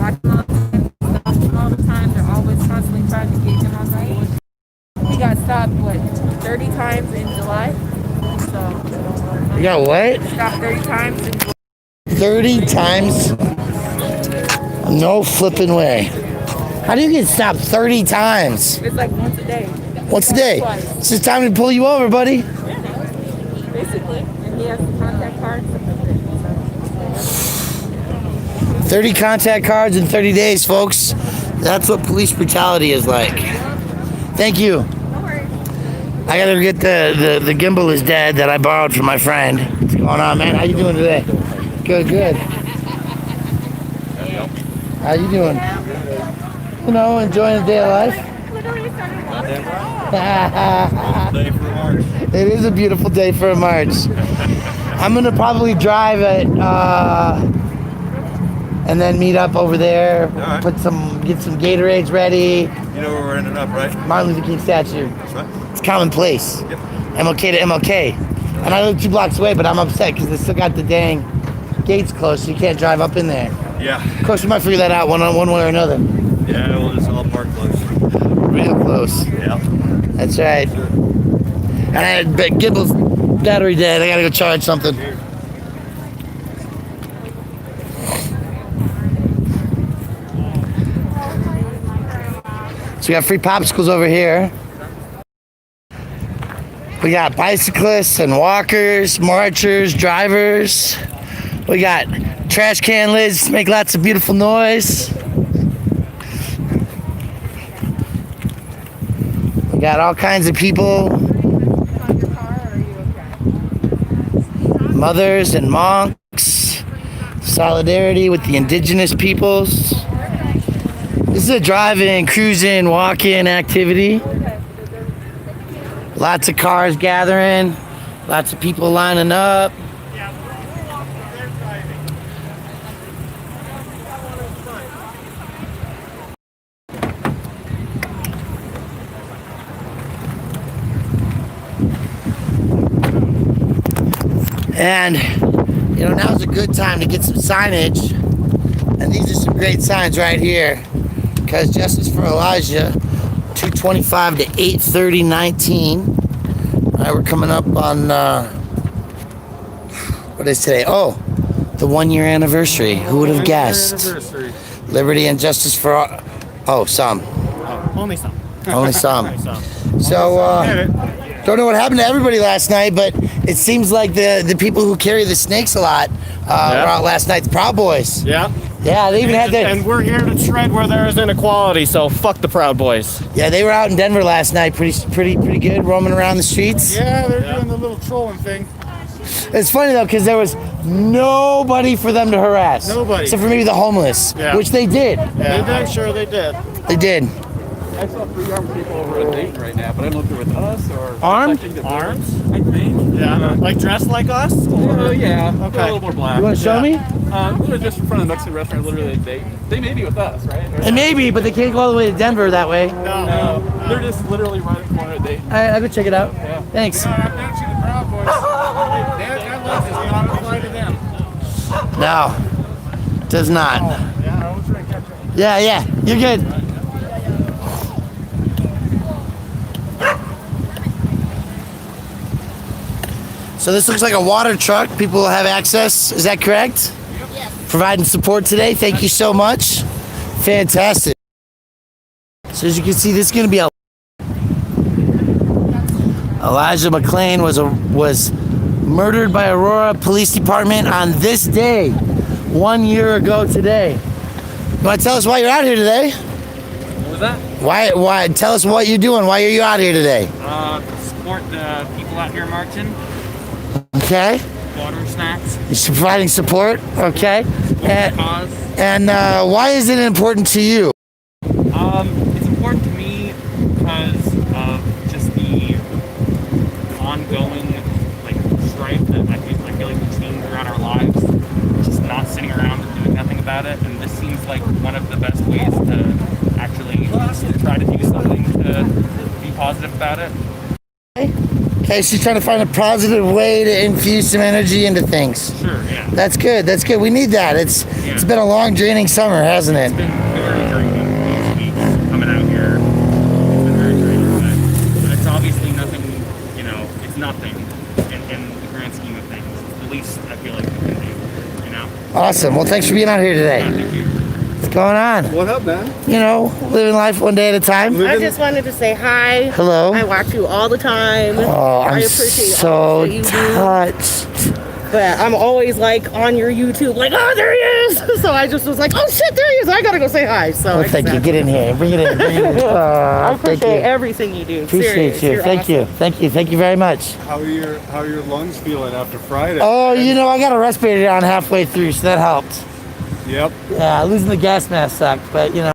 watching all the time, stopping all the time. They're always constantly trying to get him on the road. He got stopped, what, 30 times in July? So, You got what? Stopped 30 times in July. 30 times? No flipping way. How do you get stopped 30 times? It's like once a day. Once a day? Twice. It's just time to pull you over, buddy. Yeah, basically. And he has the contact cards. 30 contact cards in 30 days, folks. That's what police brutality is like. Thank you. No worries. I gotta get the gimbal is dead that I borrowed from my friend. What's going on, man? How you doing today? Good, good. How you doing? You know, enjoying the day of life? It is a beautiful day for a march. I'm gonna probably drive it and then meet up over there. Right. Get some Gatorades ready. You know where we're ending up, right? Martin Luther King statue. That's right. It's commonplace. Yep. MLK to MLK. And I live 2 blocks away, but I'm upset because they still got the dang gates closed, so you can't drive up in there. Yeah. Of course, we might figure that out one way or another. Yeah, we'll just all park close. Real close. Yeah. That's right. Sure. And I had Gimble's battery dead. I gotta go charge something. So we got free popsicles over here. We got bicyclists and walkers, marchers, drivers. We got trash can lids to make lots of beautiful noise. We got all kinds of people. Mothers and monks. Solidarity with the indigenous peoples. This is a driving, cruising, walking activity. Lots of cars gathering. Lots of people lining up. And, you know, now's a good time to get some signage. And these are some great signs right here. Because Justice for Elijah, 225 to 8/30/19. All right, we're coming up on, what is today? Oh, the 1-year anniversary. Who would have guessed? Liberty and justice for all. Oh, some. Only some. Only some. So, don't know what happened to everybody last night, but it seems like the people who carry the snakes a lot were out last night. The Proud Boys. Yeah. Yeah, they even had their... And we're here to shred where there is inequality, so fuck the Proud Boys. Yeah, they were out in Denver last night, pretty good, roaming around the streets. Yeah, they're doing the little trolling thing. It's funny though, because there was nobody for them to harass. Nobody. Except for maybe the homeless, which they did. Yeah, they did. Sure, they did. They did. I saw 3 armed people over at Dayton right now, but I don't know if they're with us or... Armed? Arms? I think. Yeah. Like dressed like us? Yeah. Okay. They're a little more black. You want to show me? Literally just in front of the Mexican restaurant, literally at Dayton. They may be with us, right? And maybe, but they can't go all the way to Denver that way. No. They're just literally right in the corner at Dayton. All right, I'll go check it out. Yeah. Thanks. That list does not apply to them. No, does not. Yeah, I was trying to catch up. Yeah, you're good. So this looks like a water truck. People will have access. Is that correct? Yes. Providing support today. Thank you so much. Fantastic. So as you can see, this is going to be a... Elijah McClain was murdered by Aurora Police Department on this day, 1 year ago today. You want to tell us why you're out here today? What was that? Why? Tell us what you're doing. Why are you out here today? Support the people out here marching. Okay. Water, snacks. You're providing support. Okay. Cause. And why is it important to you? It's important to me because of just the ongoing strife that I feel like we're seeing throughout our lives. Just not sitting around and doing nothing about it. And this seems like one of the best ways to actually try to do something to be positive about it. Okay, she's trying to find a positive way to infuse some energy into things. Sure, yeah. That's good. That's good. We need that. It's been a long, draining summer, hasn't it? It's been very draining these weeks coming out here. It's been very draining, but it's obviously nothing, you know, it's nothing in the grand scheme of things. It's the least I feel like we can do, you know? Awesome. Well, thanks for being out here today. Thank you. What's going on? What up, man? You know, living life one day at a time. I just wanted to say hi. Hello. I watch you all the time. Oh, I I'm appreciate all so that you do. touched. But I'm always like on your YouTube, like, oh, there he is. So I just was like, oh shit, there he is. I gotta go say hi. So Oh, thank you. Get in here. Bring it in. Bring it in. I Oh, thank appreciate you. everything you do. Appreciate Serious. you. You're Thank awesome. you. Thank you. Thank you very much. How are your lungs feeling after Friday? Oh, you know, I got a respirator on halfway through, so that helped. Yep. Yeah, losing the gas mask sucked, but you know.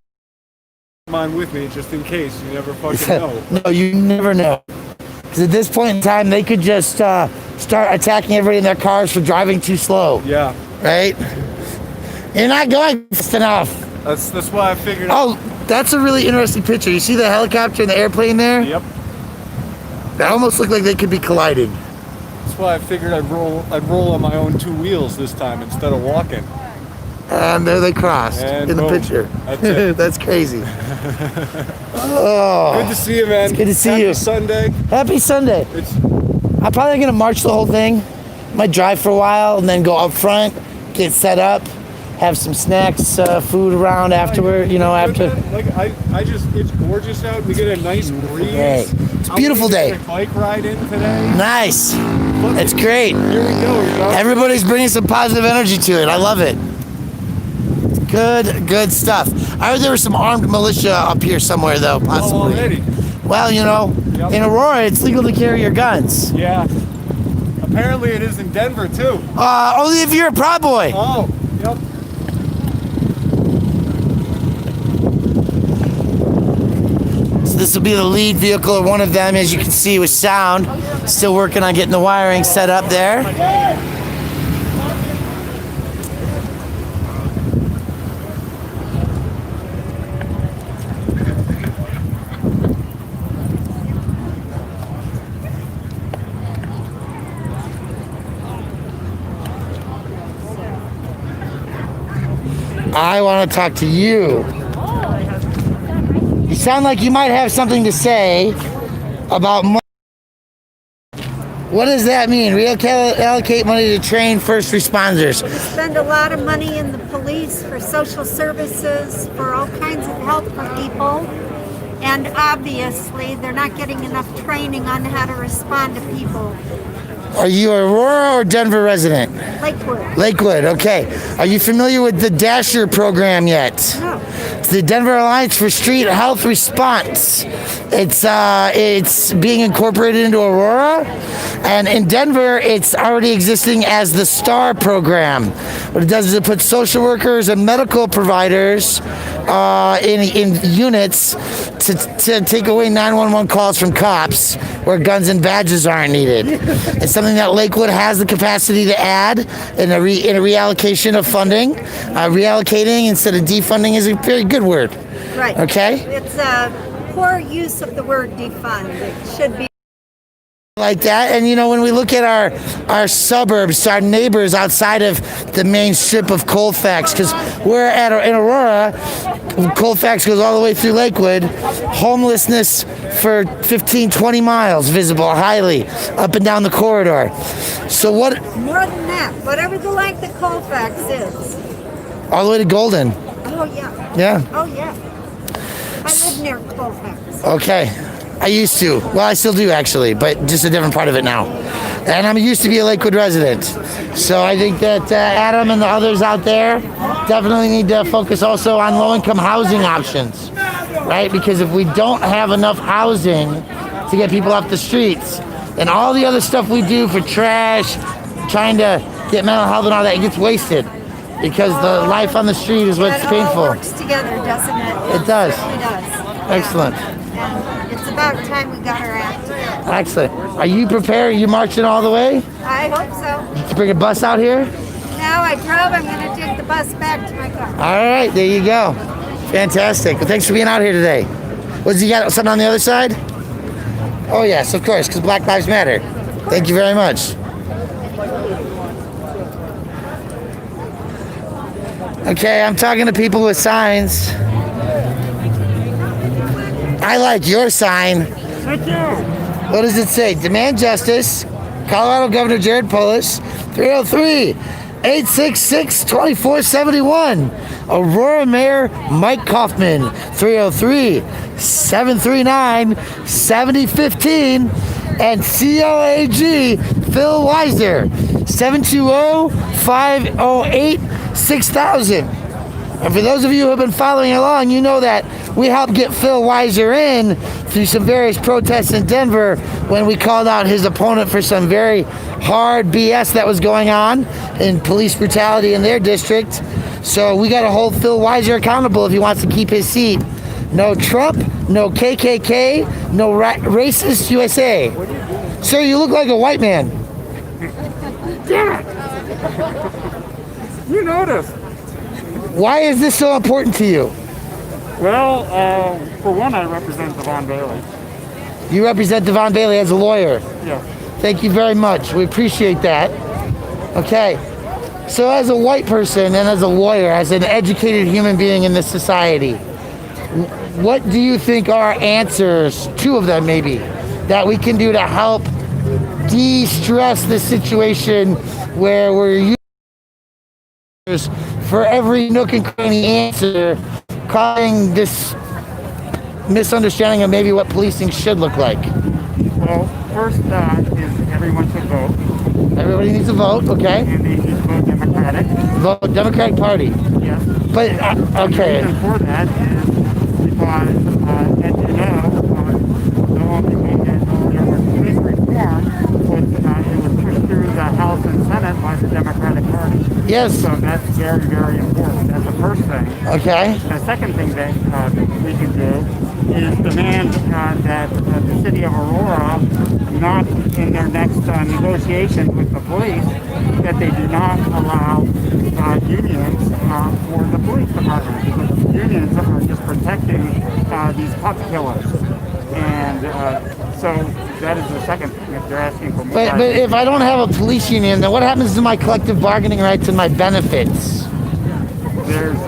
Mine with me just in case. You never fucking know. No, you never know. Because at this point in time, they could just start attacking everybody in their cars for driving too slow, Yeah. right? You're not going fast enough. That's why I figured. Oh, that's a really interesting picture. You see the helicopter and the airplane there? Yep. That almost look like they could be colliding. That's why I figured I'd roll on my own two wheels this time instead of walking. And there they crossed And in the boom. picture. That's it. That's crazy. Oh, Good to see you, man. It's good to see Happy you. Sunday. happy Sunday. It's I'm probably gonna march the whole thing. Might drive for a while and then go up front, get set up, have some snacks, food around afterward. You know, after. Like it's gorgeous out. We get a nice breeze. Hey, it's a beautiful day. Take a bike ride in today. Nice. It's great. Here we go. You know. Everybody's bringing some positive energy to it. I love it. Good stuff. I heard there was some armed militia up here somewhere, though, Oh, possibly. already. Well, you know, Yep. in Aurora, it's legal to carry your guns. Yeah. Apparently it is in Denver too. Only if you're a Proud Boy. Oh. Yep. So this will be the lead vehicle of one of them, as you can see, with sound. Still working on getting the wiring set up there. I want to talk to you. You sound like you might have something to say about money. What does that mean? Reallocate money to train first responders. Spend a lot of money in the police for social services, for all kinds of help for people. And obviously, they're not getting enough training on how to respond to people. Are you a Aurora or Denver resident? Lakewood. Lakewood, okay. Are you familiar with the Dasher program yet? No. It's the Denver Alliance for Street Health Response. It's being incorporated into Aurora, and in Denver, it's already existing as the STAR program. What it does is it puts social workers and medical providers in units to take away 911 calls from cops where guns and badges aren't needed. It's something that Lakewood has the capacity to add in a reallocation of funding. Reallocating instead of defunding is a very good word. Right. Okay. It's a poor use of the word defund. It should be. Like that, and you know, when we look at our suburbs, our neighbors outside of the main strip of Colfax, because we're in Aurora, Colfax goes all the way through Lakewood, homelessness for 15-20 miles visible highly up and down the corridor. So what? More than that, whatever the length of Colfax is. All the way to Golden. Oh, yeah. Yeah. Oh, yeah. I live near Colfax. Okay. I used to. Well, I still do actually, but just a different part of it now. And I'm used to be a Lakewood resident. So I think that Adam and the others out there definitely need to focus also on low-income housing options, right? Because if we don't have enough housing to get people off the streets, and all the other stuff we do for trash, trying to get mental health and all that, it gets wasted. Because the life on the street is what's It all painful. works together, doesn't it? It does. It does. Excellent. And it's about time we got our act together. Excellent. Are you prepared? Are you marching all the way? I hope so. Did you bring a bus out here? Now I drove. I'm going to take the bus back to my car. All right, there you go. Fantastic. Well, thanks for being out here today. You got something on the other side? Oh, yes, of course, because Black Lives Matter. Thank you very much. Okay, I'm talking to people with signs. I like your sign. Thank you. What does it say? Demand justice. Colorado Governor Jared Polis. 303-866-2471. Aurora Mayor Mike Kaufman. 303-739-7015. And COAG Phil Weiser. 720-508-6000. And for those of you who have been following along, you know that we helped get Phil Weiser in through some various protests in Denver when we called out his opponent for some very hard BS that was going on in police brutality in their district. So we got to hold Phil Weiser accountable if he wants to keep his seat. No Trump, no KKK, no racist USA. Sir, you look like a white man. Damn it. You noticed. Why is this so important to you? Well, for one, I represent Devon Bailey. You represent Devon Bailey as a lawyer. Yes. Thank you very much. We appreciate that. Okay. So as a white person and as a lawyer, as an educated human being in this society, what do you think are answers, two of them maybe, that we can do to help de-stress the situation where we're using for every nook and cranny answer, causing this misunderstanding of maybe what policing should look like? Well, first is everyone should vote. Everybody needs to vote, okay? And they need to vote Democratic. Vote Democratic Party. Yes. But, okay. The reason for that is because, as you know, the only way that there was police reform was it was pushed through the House and Senate by the Democratic Party. Yes. So that's very, very important. That's the first thing. Okay. The second thing that we can do is demand that the city of Aurora, not in their next negotiations with the police, that they do not allow unions for the police department, because unions are just protecting these cop killers. And so that is the second thing if they're asking for more. But if I don't have a police union, then what happens to my collective bargaining rights and my benefits? There's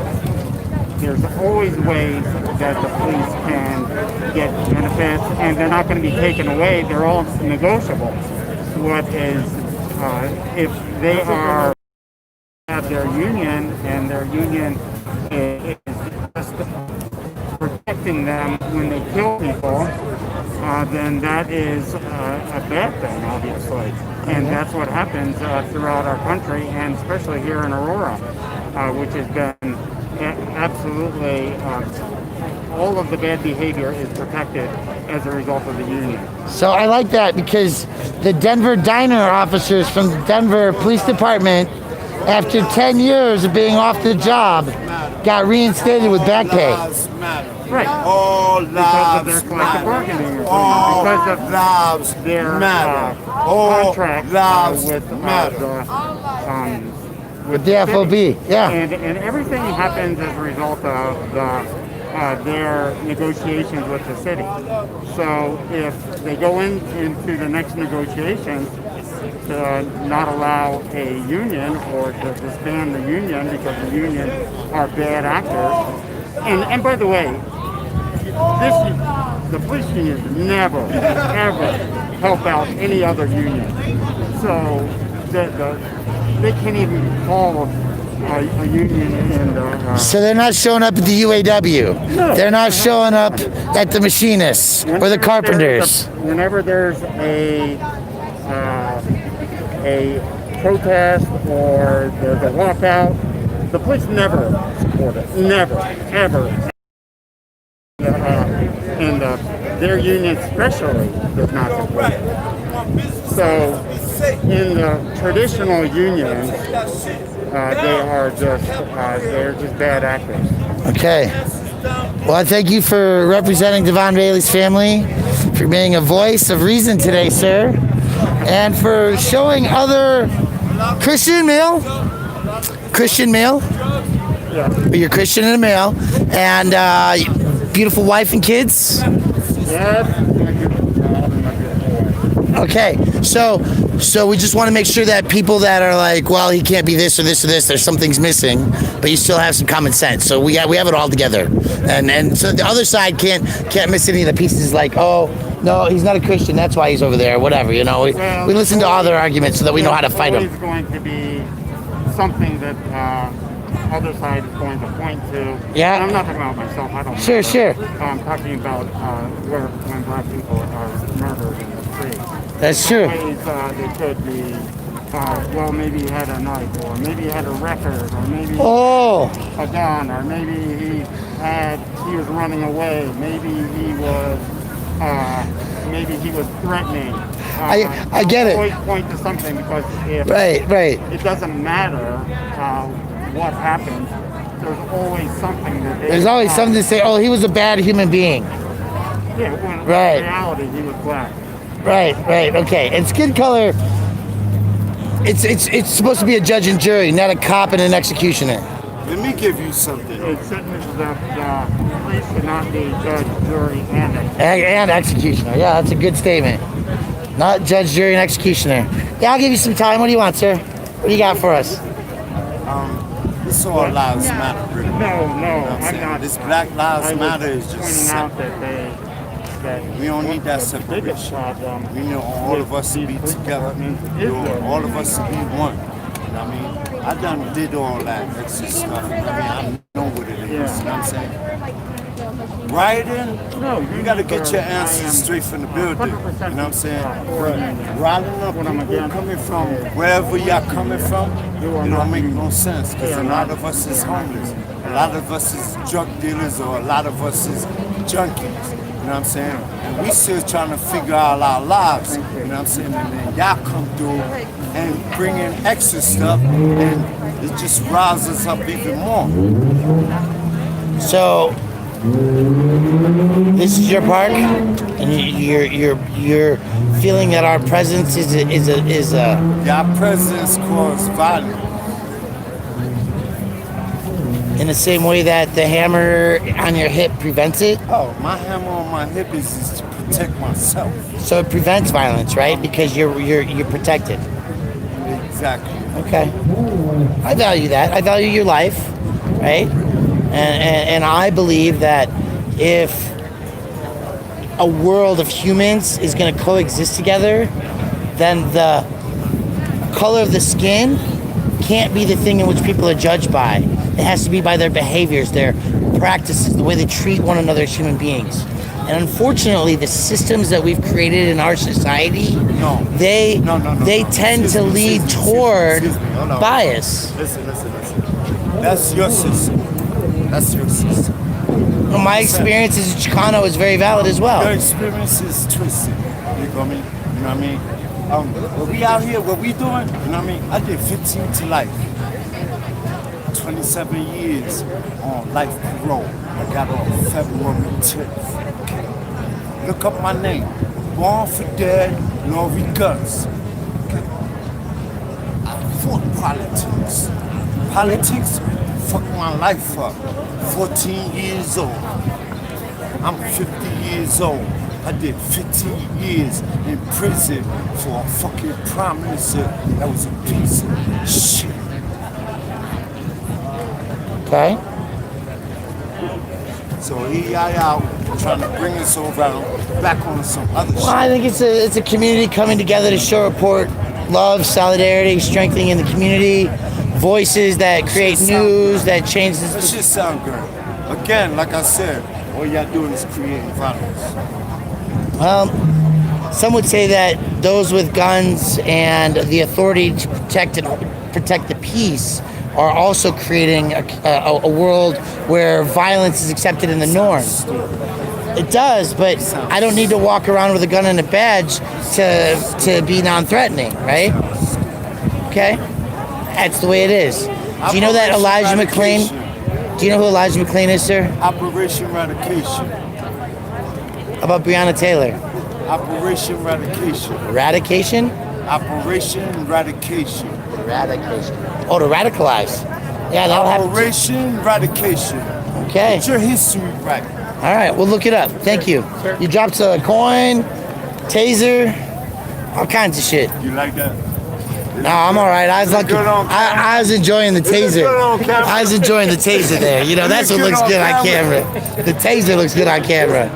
always ways that the police can get benefits, and they're not going to be taken away. They're all negotiable. What is, if they have their union, and their union is just protecting them when they kill people, then that is a bad thing, obviously. And that's what happens throughout our country, and especially here in Aurora, which has been absolutely all of the bad behavior is protected as a result of the union. So I like that, because the Denver diner officers from the Denver Police Department, after 10 years of being off the job, got reinstated with back pay. Right. All Because of their lives collective matter. bargaining agreement. All Because of lives their matter. All contract lives with matter. With the FOB, yeah. And everything happens as a result of their negotiations with the city. So if they go into the next negotiations to not allow a union or to disband the union because the union are bad actors. And by the way, the police unions never, ever help out any other union. So they can't even call a union in the... So they're not showing up at the UAW. No. They're not showing up at the machinists or the carpenters. Whenever there's a protest or there's a walkout, the police never support it. Never, ever. And their union especially does not support it. So in the traditional unions, they're just bad actors. Okay. Well, I thank you for representing Devon Bailey's family, for being a voice of reason today, sir, and for showing other Christian male, you're Christian and a male, and beautiful wife and kids. Yes, my beautiful Okay, so we just want to make sure that people that are like, well, he can't be this or this or this, there's something's missing, but you still have some common sense. So we have it all together, and so the other side can't miss any of the pieces. Like, oh no, he's not a Christian, that's why he's over there. Whatever, we listen to all their arguments so that we know how to fight them. There's always going to be something that other side is going to point to. Yeah. And I'm not talking about myself. I don't. Sure. I'm talking about when black people are murdered in the street. That's true. Ways, they could be. Well, maybe he had a knife, or maybe he had a record, or maybe Oh. a gun, or maybe he was running away. Maybe he was threatening. I get it. Always point to something because if Right. it doesn't matter what happened. There's always something that they. There's always something to say. Oh, he was a bad human being. Yeah, when Right. in reality he was black. Right. Okay. And skin color. It's supposed to be a judge and jury, not a cop and an executioner. Let me give you something. It's the police should not be judge, jury, and And executioner. Yeah, that's a good statement. Not judge, jury, and executioner. Yeah, I'll give you some time. What do you want, sir? What do you got for us? This all lives matter, really. No, I'm not. This Black Lives I was Matter is pointing just out separate. that We don't need that the biggest separation. problem. We need all of us to be together. All of us to be one. You know what I mean? I did all that extra stuff. I know what it is. You know what I'm saying? Rioting, you got to get your answers straight from the building. You know what I'm saying? Riling up people coming from wherever y'all coming from, it don't make no sense because a lot of us is homeless. A lot of us is drug dealers or a lot of us is junkies. You know what I'm saying? And we still trying to figure out our lives. You know what I'm saying? And then y'all come through and bring in extra stuff and it just riles us up even more. So this is your park, and you're feeling that our presence is a Your presence causes violence. in the same way that the hammer on your hip prevents it. Oh, my hammer on my hip is to protect myself. So it prevents violence, right? Because you're protected. Exactly. Okay. I value that. I value your life, right? And I believe that if a world of humans is going to coexist together, then the color of the skin can't be the thing in which people are judged by. It has to be by their behaviors, their practices, the way they treat one another as human beings. And unfortunately, the systems that we've created in our society, they tend to lead toward bias. Listen. That's your system. Well, my experience as a Chicano is very valid as well. Your experience is twisted. You know what I mean? What we out here, what we doing, you know what I mean? I did 15 to life. 27 years on life parole. I got on February 10th. Okay. Look up my name. Born for dead, no regrets. Okay. I fought politics. Politics fucked my life up. 14 years old. I'm 50 years old. I did 15 years in prison for a fucking prime minister that was a piece of shit. Okay. So here I out trying to bring us around back on some other shit. Well, I think it's a community coming together to show report love, solidarity, strengthening in the community, voices that create news, that change That this. shit sound good. Again, like I said, all y'all doing is creating violence. Well, some would say that those with guns and the authority to protect the peace are also creating a world where violence is accepted in the norm. It does, but I don't need to walk around with a gun and a badge to be non-threatening, right? Okay? That's the way it is. Do you know that Elijah McClain? Do you know who Elijah McClain is, sir? Operation Eradication. How about Breonna Taylor? Operation Eradication. Eradication? Operation Eradication. Eradication. Oh, to radicalize. Yeah, that'll happen. Operation Eradication. Okay. Get your history right. All right, we'll look it up. Thank you. You dropped a coin, taser. All kinds of shit. You like that? No, I'm all right. I was like, I was enjoying the taser. I was enjoying the taser there. You know, that's what looks good on camera. The taser looks good on camera.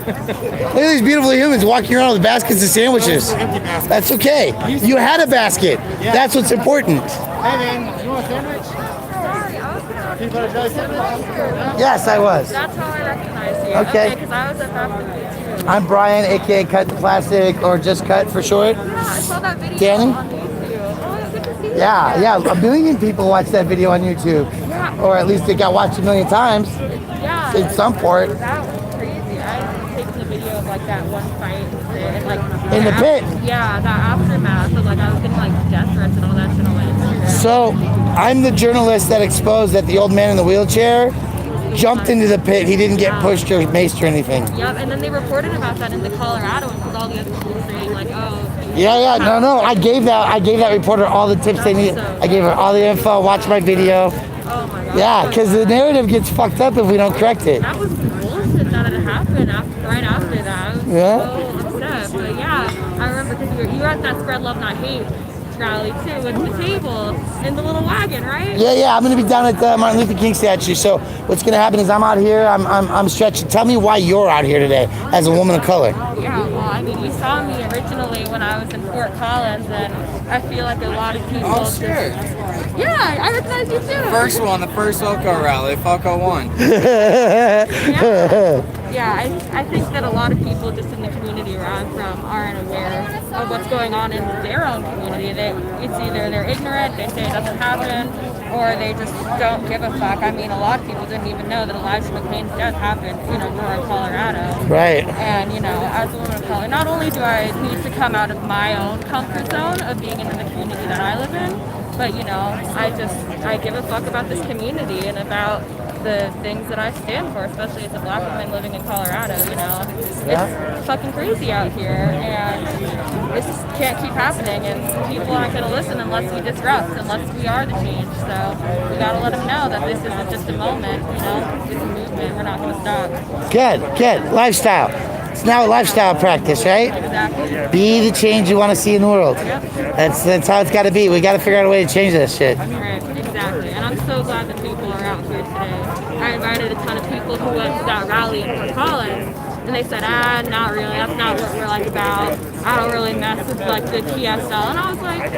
Look at these beautiful humans walking around with baskets of sandwiches. That's okay. You had a basket. That's what's important. Hey man, you want a sandwich? Sorry, I was gonna. Peanut butter jelly sandwich? Yes, I was. That's how I recognize you. Okay. Because I was at that too. I'm Brian, aka Cut the Plastic, or just Cut for short. Yeah, I saw that video Danny? on YouTube. Oh, good to see you. Yeah, 1 million people watched that video on YouTube. Yeah. Or at least it got watched 1 million times Yeah. in some port. That was crazy. I taken the video of like that one fight and like In the pit. Yeah, that aftermath of like I was getting like death threats and all that shit on my Instagram. So, I'm the journalist that exposed that the old man in the wheelchair jumped into the pit. He didn't get pushed or maced or anything. Yep, and then they reported about that in the Colorado because all the other people saying like, oh. Yeah, no. I gave that reporter all the tips they needed. I gave her all the info. Watch my video. Oh my god. Yeah, because the narrative gets fucked up if we don't correct it. That was bullshit that had happened right after that. I was so upset. But yeah, I remember because you were at that Spread Love Not Hate rally too with the table in the little wagon, right? Yeah. I'm gonna be down at the Martin Luther King statue. So what's gonna happen is I'm out here. I'm stretching. Tell me why you're out here today as a woman of color. Yeah, well, I mean, you saw me originally when I was in Fort Collins, and I feel like a lot of people. Oh, sure. Yeah, I recognize you too. First one, the first Foco rally, Foco won. Yeah, I think that a lot of people just in the community where I'm from aren't aware of what's going on in their own community. It's either they're ignorant, they say it doesn't happen, or they just don't give a fuck. I mean, a lot of people didn't even know that Elijah McClain's death happened in Aurora, Colorado. Right. And, as a woman of color, not only do I need to come out of my own comfort zone of being in the community that I live in, but, I give a fuck about this community and about the things that I stand for, especially as a black woman living in Colorado, It's fucking crazy out here, and this just can't keep happening, and people aren't going to listen unless we disrupt, unless we are the change. So we got to let them know that this isn't just a moment, it's a movement. We're not going to stop. Good. Lifestyle. It's now a lifestyle practice, right? Exactly. Be the change you want to see in the world. Yep. That's how it's got to be. We got to figure out a way to change this shit. Right, exactly. And I'm so glad that people are out here today. I invited a ton of people who went to that rally in Fort Collins, and they said, not really. That's not what we're like about. I don't really mess with like the TSL. And I was like,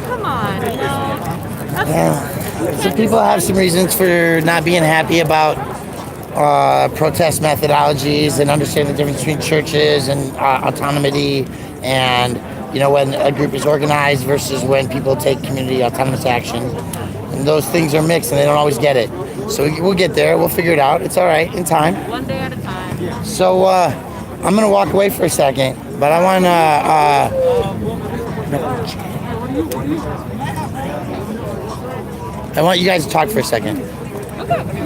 come on, That's So people have some reasons for not being happy about protest methodologies and understand the difference between churches and autonomy and when a group is organized versus when people take community autonomous action, and those things are mixed and they don't always get it. So we'll get there. We'll figure it out. It's all right in time. One day at a time. So I'm gonna walk away for a second, but I want I want you guys to talk for a second,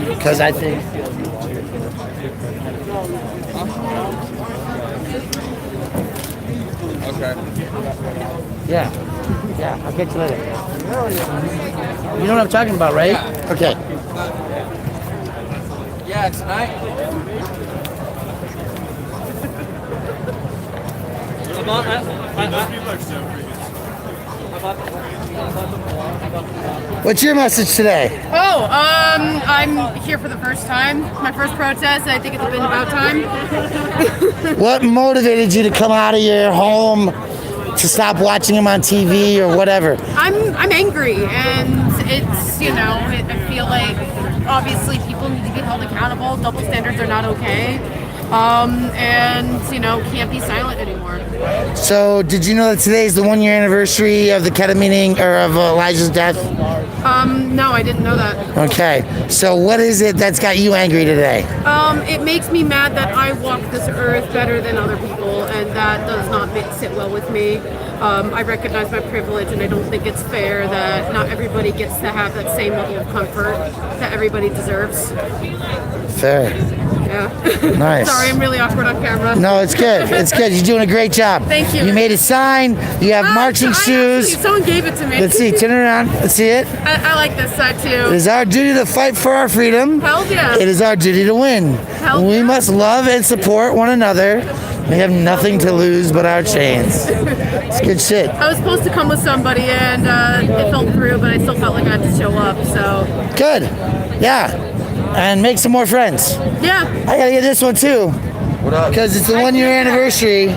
because I think. Okay. Yeah, I'll catch you later. You know what I'm talking about, right? Yeah. Okay. Yeah, tonight. What's your message today? I'm here for the first time. My first protest. I think it's been about time. What motivated you to come out of your home to stop watching him on TV or whatever? I'm angry, and it's I feel like obviously people need to be held accountable. Double standards are not okay, and can't be silent anymore. So, did you know that today is the 1 year anniversary of the ketamine or of Elijah's death? No, I didn't know that. Okay, so what is it that's got you angry today? It makes me mad that I walk this earth better than other people, and that does not sit well with me. I recognize my privilege, and I don't think it's fair that not everybody gets to have that same level of comfort that everybody deserves. Fair. Yeah. Nice. Sorry, I'm really awkward on camera. No, it's good. It's good. You're doing a great job. Thank you. You made a sign. You have marching shoes. Someone gave it to me. Let's see. Turn it around. Let's see it. I like this side too. It is our duty to fight for our freedom. Hell yeah. It is our duty to win. We must love and support one another. We have nothing to lose but our chains. It's good shit. I was supposed to come with somebody and it fell through, but I still felt like I had to show up, so. Good. Yeah. And make some more friends. Yeah. I gotta get this one too. What up? Because it's the 1 year anniversary.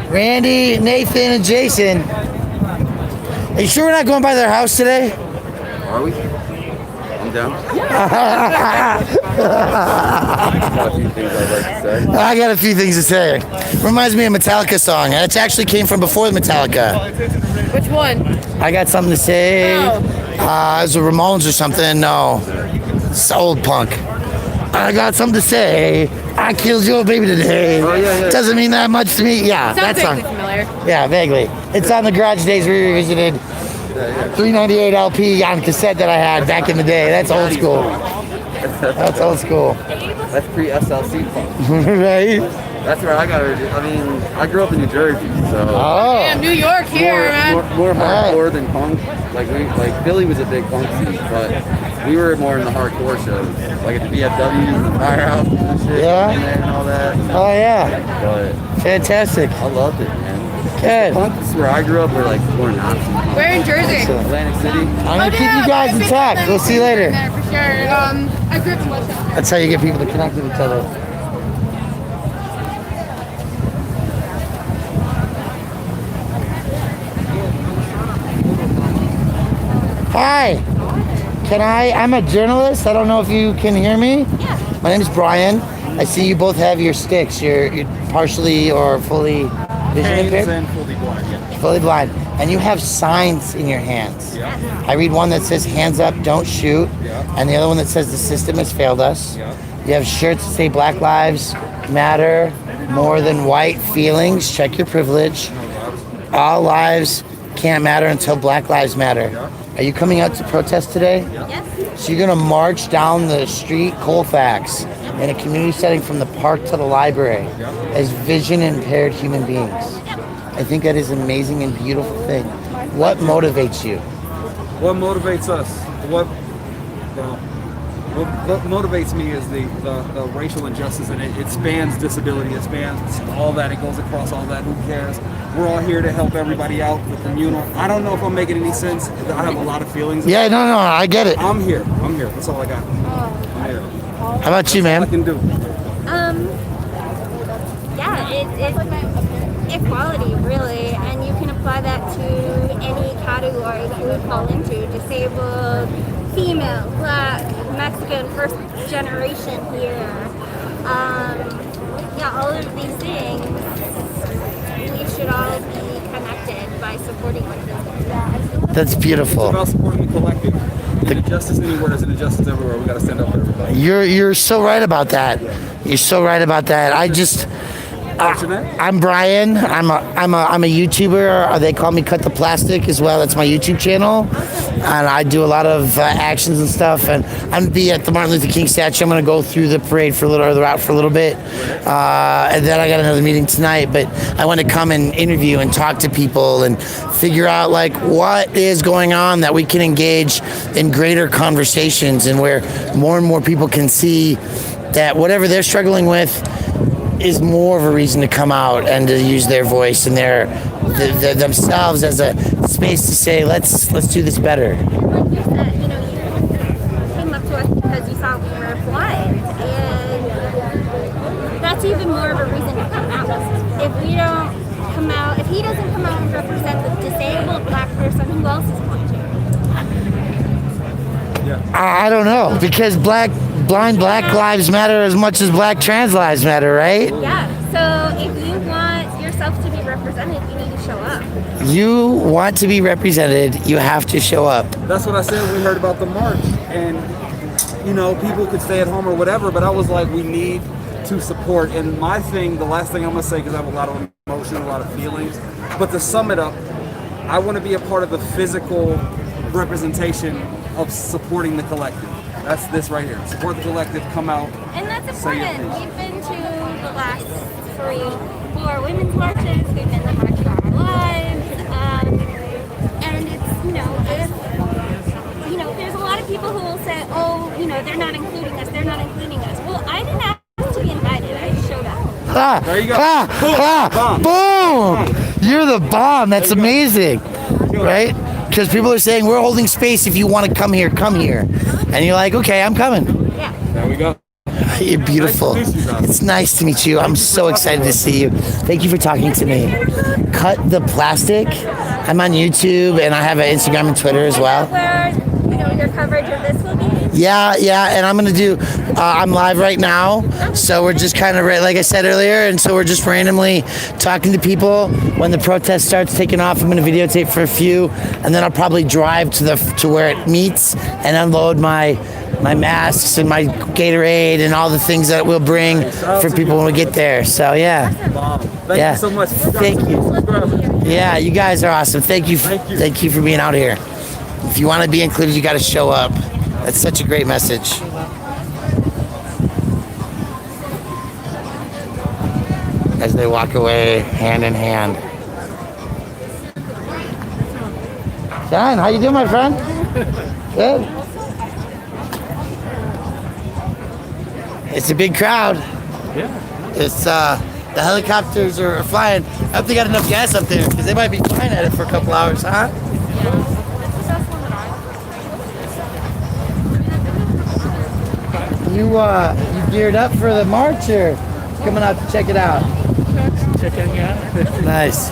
Randy, Nathan, and Jason. Are you sure we're not going by their house today? Are we? I'm down. I got a few things to say. Reminds me of a Metallica song. It actually came from before Metallica. Which one? I got something to say. Oh. It was the Ramones or something. No. It's old punk. I got something to say. I killed your baby today. Oh, yeah. Doesn't mean that much to me. Yeah, Sounds that song. vaguely familiar. Yeah, vaguely. It's on the Garage Days Revisited 398 LP on cassette that I had back in the day. That's old school. That's old school. That's pre-SLC punk. Right? That's where I got it. I mean, I grew up in New Jersey, so. Oh. Yeah, New York here, man. More hardcore than punk. Like Philly was a big punk scene, but we were more in the hardcore shows, like at the VFWs, the Firehouse, and shit, Yeah. and all that. Oh, yeah. But Fantastic. I loved it, man. Good. Punks where I grew up were like more Nazis. Where in Jersey? Atlantic City. I'm gonna keep you guys intact. We'll see you later. For sure. I grew up in Westchester. That's how you get people to connect with each other. Hi. I'm a journalist. I don't know if you can hear me. Yeah. My name is Brian. I see you both have your sticks. You're partially or fully vision impaired? and fully blind, yeah. Fully blind. And you have signs in your hands. Yeah. I read one that says hands up, don't shoot. Yeah. And the other one that says the system has failed us. Yeah. You have shirts that say Black Lives Matter, more than white feelings. Check your privilege. All lives can't matter until Black Lives Matter. Yeah. Are you coming out to protest today? Yes. So you're gonna march down the street, Colfax, in a community setting from the park to the library as vision impaired human beings. I think that is an amazing and beautiful thing. What motivates you? What motivates us? What motivates me is the racial injustice, and it spans disability, it spans all that, it goes across all that. Who cares? We're all here to help everybody out, the communal. I don't know if I'm making any sense. I have a lot of feelings. Yeah, no, I get it. I'm here. That's all I got. I'm here. How about you, ma'am? I can do. Yeah, it's equality, really, and you can apply that to any category that you would fall into: disabled, female, black, Mexican, first generation here. Yeah, all of these things, we should all be connected by supporting one another. That's beautiful. It's about supporting the collective. Injustice anywhere is an injustice everywhere. We got to stand up for everybody. You're so right about that. You're so right about that. I'm Brian. I'm a YouTuber. They call me Cut the Plastic as well. That's my YouTube channel, and I do a lot of actions and stuff. And I'm gonna be at the Martin Luther King statue. I'm gonna go through the parade for a little, or the route for a little bit, and then I got another meeting tonight. But I want to come and interview and talk to people and figure out like what is going on that we can engage in greater conversations, and where more and more people can see that whatever they're struggling with is more of a reason to come out and to use their voice and themselves as a space to say, let's do this better. Like you said, you came up to us because you saw we were blind, and that's even more of a reason to come out. If we don't come out, if he doesn't come out and represent the disabled black person, who else is going to? I don't know, because blind black lives matter as much as black trans lives matter, right? Yeah, so if you want yourself to be represented, you need to show up. You want to be represented, you have to show up. That's what I said when we heard about the march. And, people could stay at home or whatever, but I was like, we need to support. And my thing, the last thing I'm going to say, because I have a lot of emotion, a lot of feelings, but to sum it up, I want to be a part of the physical representation of supporting the collective. That's this right here. Support the collective, come out. And that's say your important. piece. We've been to the last 4 women's marches. We've been to March for Our Lives. And it's, there's a lot of people who will say, oh, they're not including us, they're not including us. Well, I didn't ask to be invited, I just showed up. There you go. Boom! You're the bomb. That's amazing, right? Because people are saying we're holding space. If you want to come here, come here. And you're like, okay, I'm coming. Yeah. There we go. You're beautiful. It's nice to meet you. I'm so excited to see you. Thank you for talking to me. Cut the Plastic. I'm on YouTube and I have an Instagram and Twitter as well. Where, your coverage of this will be? Yeah, and I'm gonna do, I'm live right now, so we're just kind of, like I said earlier, and so we're just randomly talking to people. When the protest starts taking off, I'm gonna videotape for a few, and then I'll probably drive to where it meets and unload my masks and my Gatorade and all the things that we'll bring for people when we get there. So yeah. Thank you so much. Thank you. Yeah, you guys are awesome. Thank you for being out here. If you want to be included, you got to show up. That's such a great message. As they walk away hand in hand. John, how you doing, my friend? Good. It's a big crowd. Yeah. It's the helicopters are flying. I hope they got enough gas up there because they might be flying at it for a couple hours, huh? You geared up for the march or coming out to check it out? Checking it out. Nice.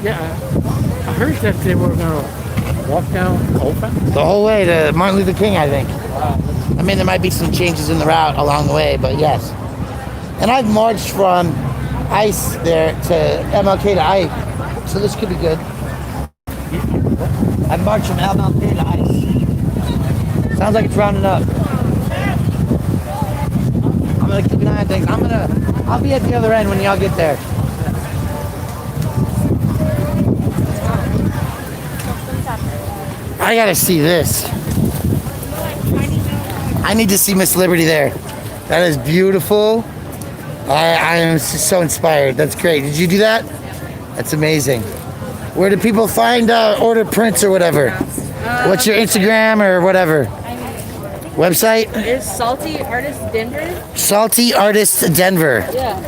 Yeah, I heard that they were gonna walk down Colfax. The whole way to Martin Luther King, I think. I mean, there might be some changes in the route along the way, but yes. And I've marched from ICE there to MLK to ICE, so this could be good. I've marched from MLK to ICE. Sounds like it's rounding up. I'm gonna keep an eye on things. I'll be at the other end when y'all get there. I gotta see this. I need to see Miss Liberty there. That is beautiful. I am so inspired. That's great. Did you do that? That's amazing. Where do people find order prints or whatever? What's your Instagram or whatever? Website? It's Salty Artist Denver. Salty Artist Denver. Yeah.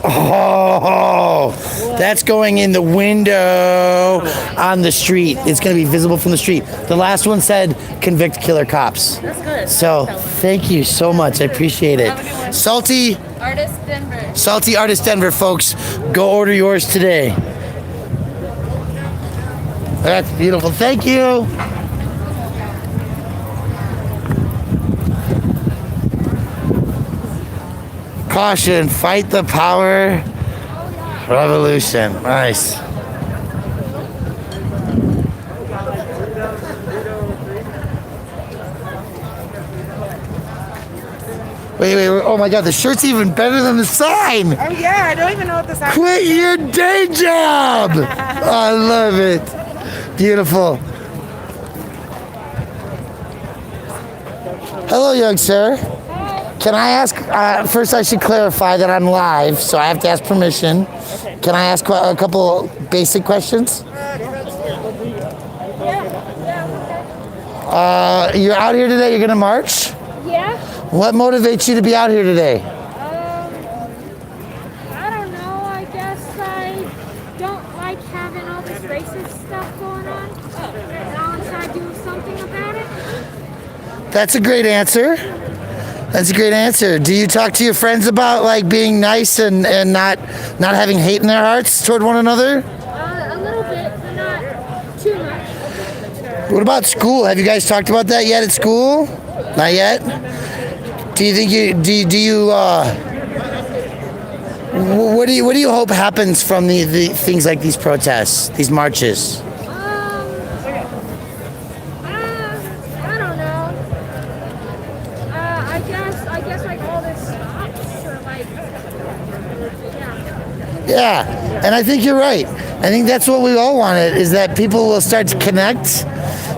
Oh, that's going in the window on the street. It's going to be visible from the street. The last one said convict killer cops. That's good. So thank you so much. I appreciate it. Salty Artist Denver. Salty Artist Denver, folks. Go order yours today. That's beautiful. Thank you. Caution, fight the power revolution. Nice. Wait, oh my God, the shirt's even better than the sign. Oh yeah, I don't even know what the sign. Quit your day job. I love it. Beautiful. Hello, young sir. Can I ask, first I should clarify that I'm live, so I have to ask permission. Can I ask a couple basic questions? You're out here today, you're gonna march? Yeah. What motivates you to be out here today? I don't know. I guess I don't like having all this racist stuff going on. And I'll try to do something about it. That's a great answer. That's a great answer. Do you talk to your friends about like being nice and not having hate in their hearts toward one another? A little bit, but not too much. What about school? Have you guys talked about that yet at school? Not yet? Do you think what do you hope happens from the things like these protests, these marches? I don't know. I guess like all this stops or like, yeah. Yeah, and I think you're right. I think that's what we all wanted, is that people will start to connect.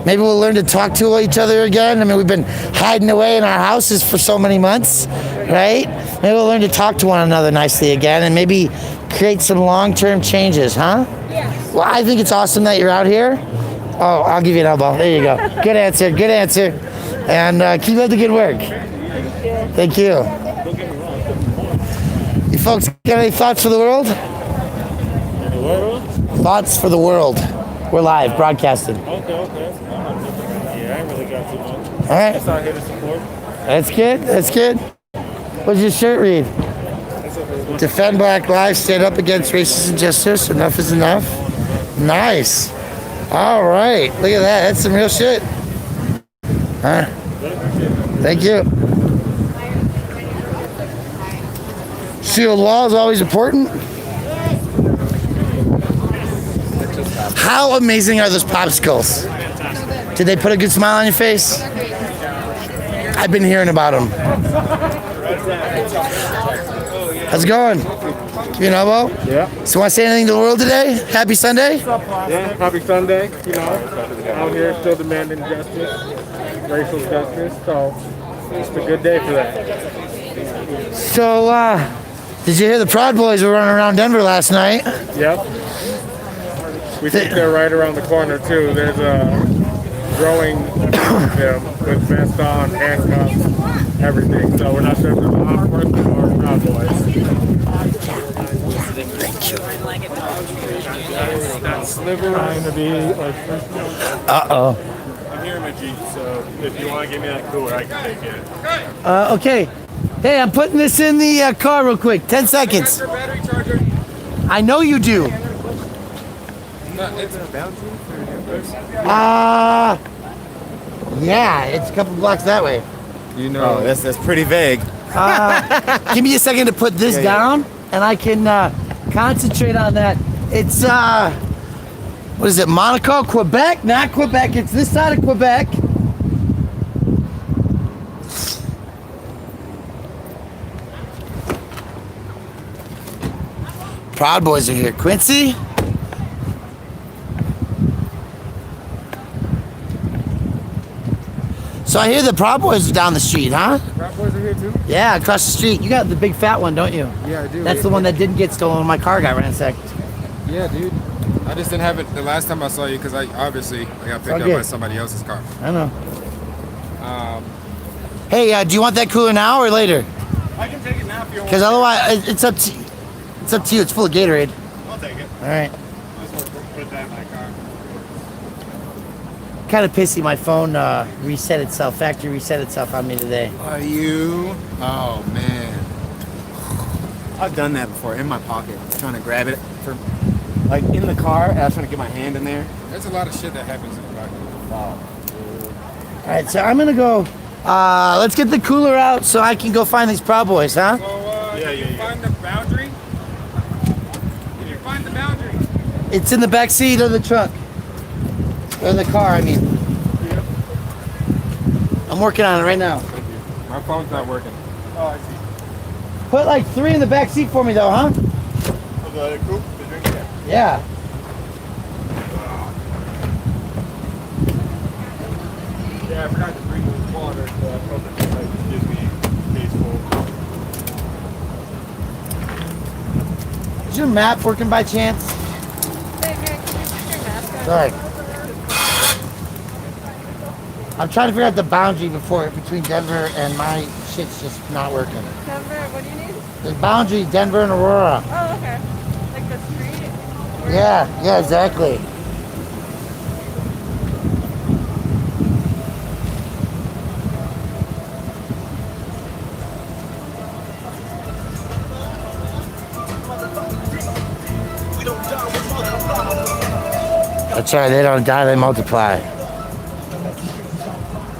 Maybe we'll learn to talk to each other again. I mean, we've been hiding away in our houses for so many months, right? Maybe we'll learn to talk to one another nicely again and maybe create some long-term changes, huh? Yeah. Well, I think it's awesome that you're out here. Oh, I'll give you an elbow. There you go. Good answer. Good answer. And keep up the good work. Thank you. You folks got any thoughts for the world? Thoughts for the world. We're live, broadcasting. Okay. Yeah, I ain't really got too much. All right. Just out here to support. That's good. That's good. What's your shirt read? Defend Black Lives, stand up against racist injustice. Enough is enough. Nice. All right. Look at that. That's some real shit. Huh? Thank you. Shield law is always important. How amazing are those popsicles? Did they put a good smile on your face? I've been hearing about them. How's it going? Give you an elbow? Yeah. So want to say anything to the world today? Happy Sunday? Yeah, happy Sunday. You know, out here still demanding justice, racial justice. So it's a good day for that. So, did you hear the Proud Boys were running around Denver last night? Yep. We think they're right around the corner too. There's a growing them with vests on, handcuffs, everything. So we're not sure if they're law enforcement or Proud Boys. Thank you. That sliver trying to be like. Uh-oh. I'm here in my Jeep, so if you want to give me that cooler, I can take it. Okay. Hey, I'm putting this in the car real quick. 10 seconds. Battery charger. I know you do. It's a bounty for Yeah, it's a couple blocks that way. You know, that's pretty vague. Give me a second to put this down, and I can concentrate on that. It's, what is it, Monaco, Quebec? Not Quebec, it's this side of Quebec. Proud Boys are here. Quincy? So I hear the Proud Boys are down the street, huh? Proud Boys are here too? Yeah, across the street. You got the big fat one, don't you? Yeah, I do. That's the one that didn't get stolen when my car got ransacked. Yeah, dude. I just didn't have it the last time I saw you because I got picked up by somebody else's car. I know. Hey, do you want that cooler now or later? I can take it now if you want. Because otherwise, it's up to you. It's full of Gatorade. I'll take it. All right. Just put that in my car. Kind of pissy. My phone factory reset itself on me today. Are you? Oh man. I've done that before in my pocket, trying to grab it for, like in the car. I was trying to get my hand in there. There's a lot of shit that happens in the pocket. Wow. All right, so I'm gonna go. Let's get the cooler out so I can go find these Proud Boys, huh? So, can you find the boundary? Can you find the boundary? It's in the back seat of the truck. Or the car, I mean. Yep. I'm working on it right now. My phone's not working. Oh, I see. Put like 3 in the back seat for me though, huh? The coupe, the drink, yeah. Yeah. Yeah, I forgot to bring the water, so I thought that like gives me peaceful. Is your map working by chance? Sorry. I'm trying to figure out the boundary between Denver and my shit's just not working. Denver, what do you need? The boundary, Denver and Aurora. Oh, okay. Like the street? Yeah, exactly. That's right, they don't die, they multiply.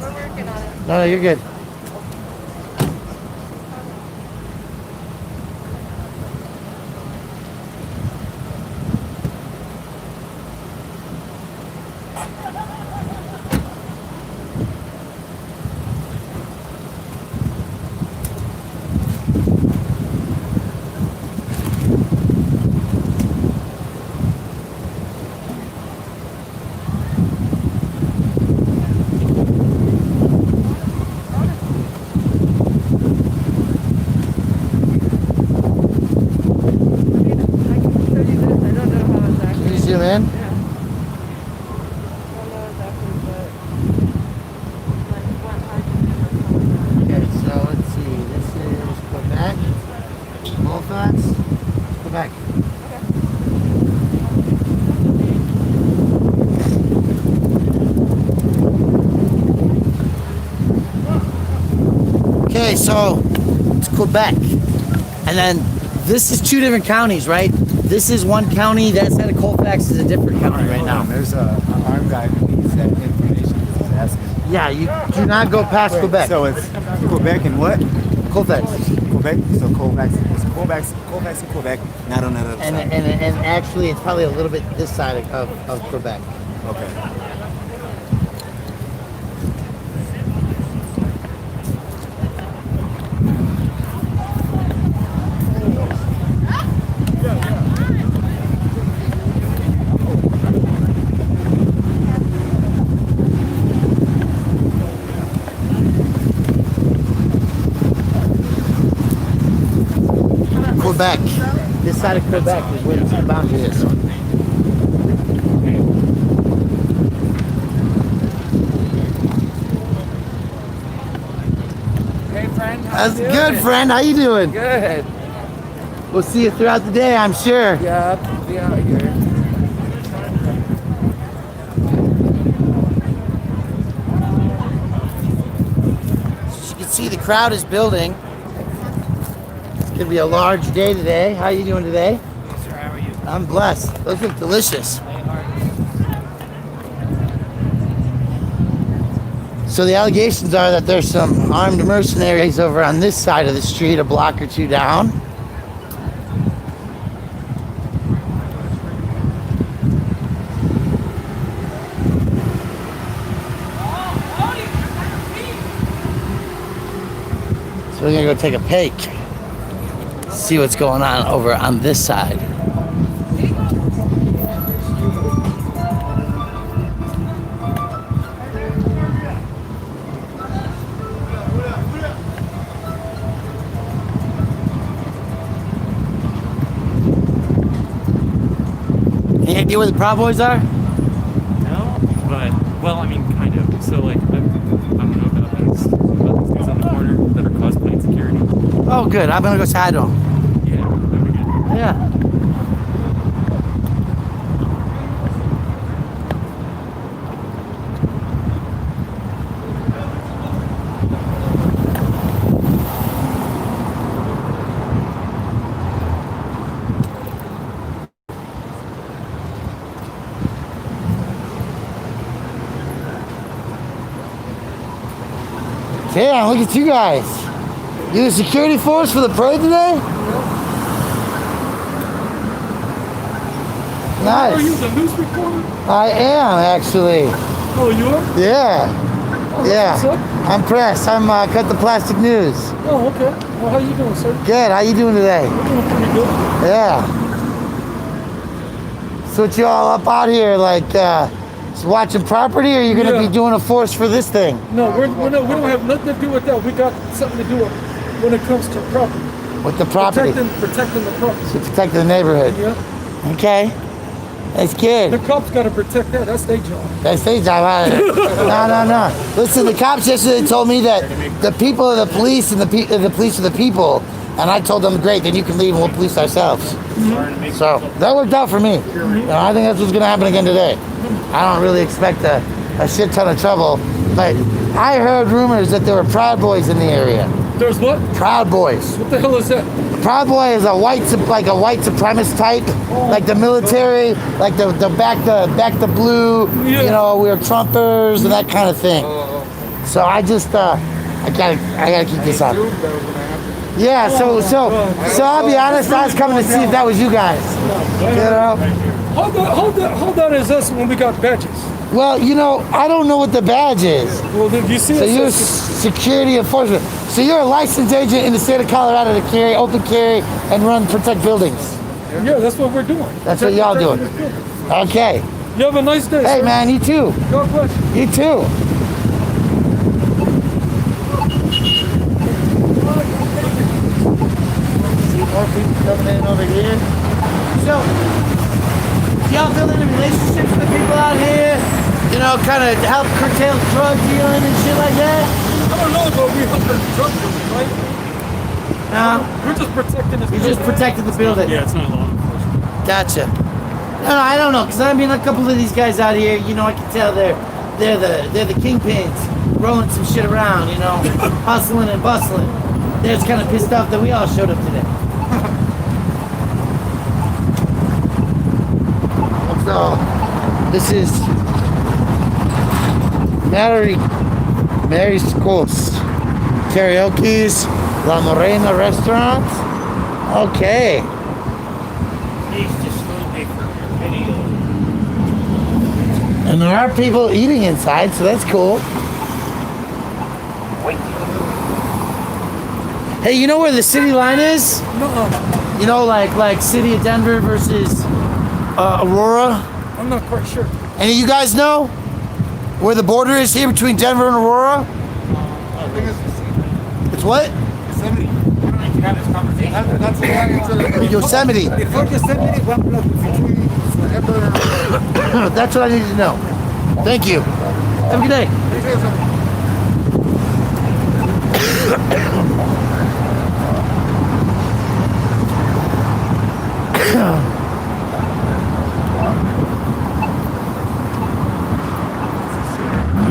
We're working on it. No, you're good. Okay, so it's Quebec. And then this is two different counties, right? This is one county, that side of Colfax is a different county right now. There's an armed guy who needs that information. He's asking. Yeah, you do not go past Quebec. So it's Quebec and what? Colfax. Quebec. So Colfax and Quebec, not on that other And, side. and actually, it's probably a little bit this side of Quebec. Okay. Quebec. This side of Quebec is where the boundary is. Hey, friend. That's good, friend. How you doing? Good. We'll see you throughout the day, I'm sure. Yeah, be out here. As you can see, the crowd is building. It's gonna be a large day today. How you doing today? Sir, how are you? I'm blessed. Those look delicious. So the allegations are that there's some armed mercenaries over on this side of the street, a block or two down. So we're gonna go take a peek, see what's going on over on this side. Any idea where the Proud Boys are? No, but well, I mean, kind of. So like, I don't know about these guys on the corner that are cosplaying security. Oh, good. I'm gonna go say hi to them. Yeah, that'd be good. Yeah. Damn, look at you guys. You the security force for the parade today? Nice. Are you the news reporter? I am, actually. Oh, you are? Yeah. Oh, Yeah. what's up? I'm press. I'm Cut the Plastic News. Oh, okay. Well, how you doing, sir? Good. How you doing today? I'm doing pretty good. Yeah. So what you all up out here, like, just watching property, or are you gonna be doing a force for this thing? No, we don't have nothing to do with that. We got something to do with when it comes to property. With the property? Protecting the property. To protect the neighborhood. Yeah. Okay. That's good. The cops got to protect that. That's their job. That's their job. No. Listen, the cops yesterday told me that the people are the police and the police are the people. And I told them, great, then you can leave and we'll police ourselves. So that worked out for me. You know, I think that's what's going to happen again today. I don't really expect a shit ton of trouble. But I heard rumors that there were Proud Boys in the area. There's what? Proud Boys. What the hell is that? Proud Boy is a white supremacist type, like the military, like the back the blue. Yeah. You know, we're Trumpers and that kind of thing. So I just I gotta keep this up. Yeah. So I'll be honest. I was coming to see if that was you guys. You know. Hold on is us when we got badges. Well, you know, I don't know what the badge is. Well, did you see? So you're security enforcement. So you're a licensed agent in the state of Colorado to carry, open carry, and protect buildings. Yeah, that's what we're doing. That's what y'all doing. Okay. You have a nice day. Hey, sir. man, you too. God bless. You too. See more people coming in over here. So, y'all building relationships with people out here? You know, kind of help curtail drug dealing and shit like that? I don't know, but we help the drug dealers, right? No. We're just protecting this. You're just protecting the building. Yeah, it's not law enforcement. Gotcha. No, I don't know, because I mean, a couple of these guys out here, you know, I can tell they're the kingpins rolling some shit around, you know, hustling and bustling. They're just kind of pissed off that we all showed up today. So, this is Mary's Schools, Karaoke's La Morena restaurant. Okay. And there are people eating inside, so that's cool. Hey, you know where the city line is? No. You know, like city of Denver versus Aurora? I'm not quite sure. Any of you guys know where the border is here between Denver and Aurora? I think It's what? Yosemite. That's the one. Yosemite. Before Yosemite, 1 block between forever. That's what I need to know. Thank you. Have a good day.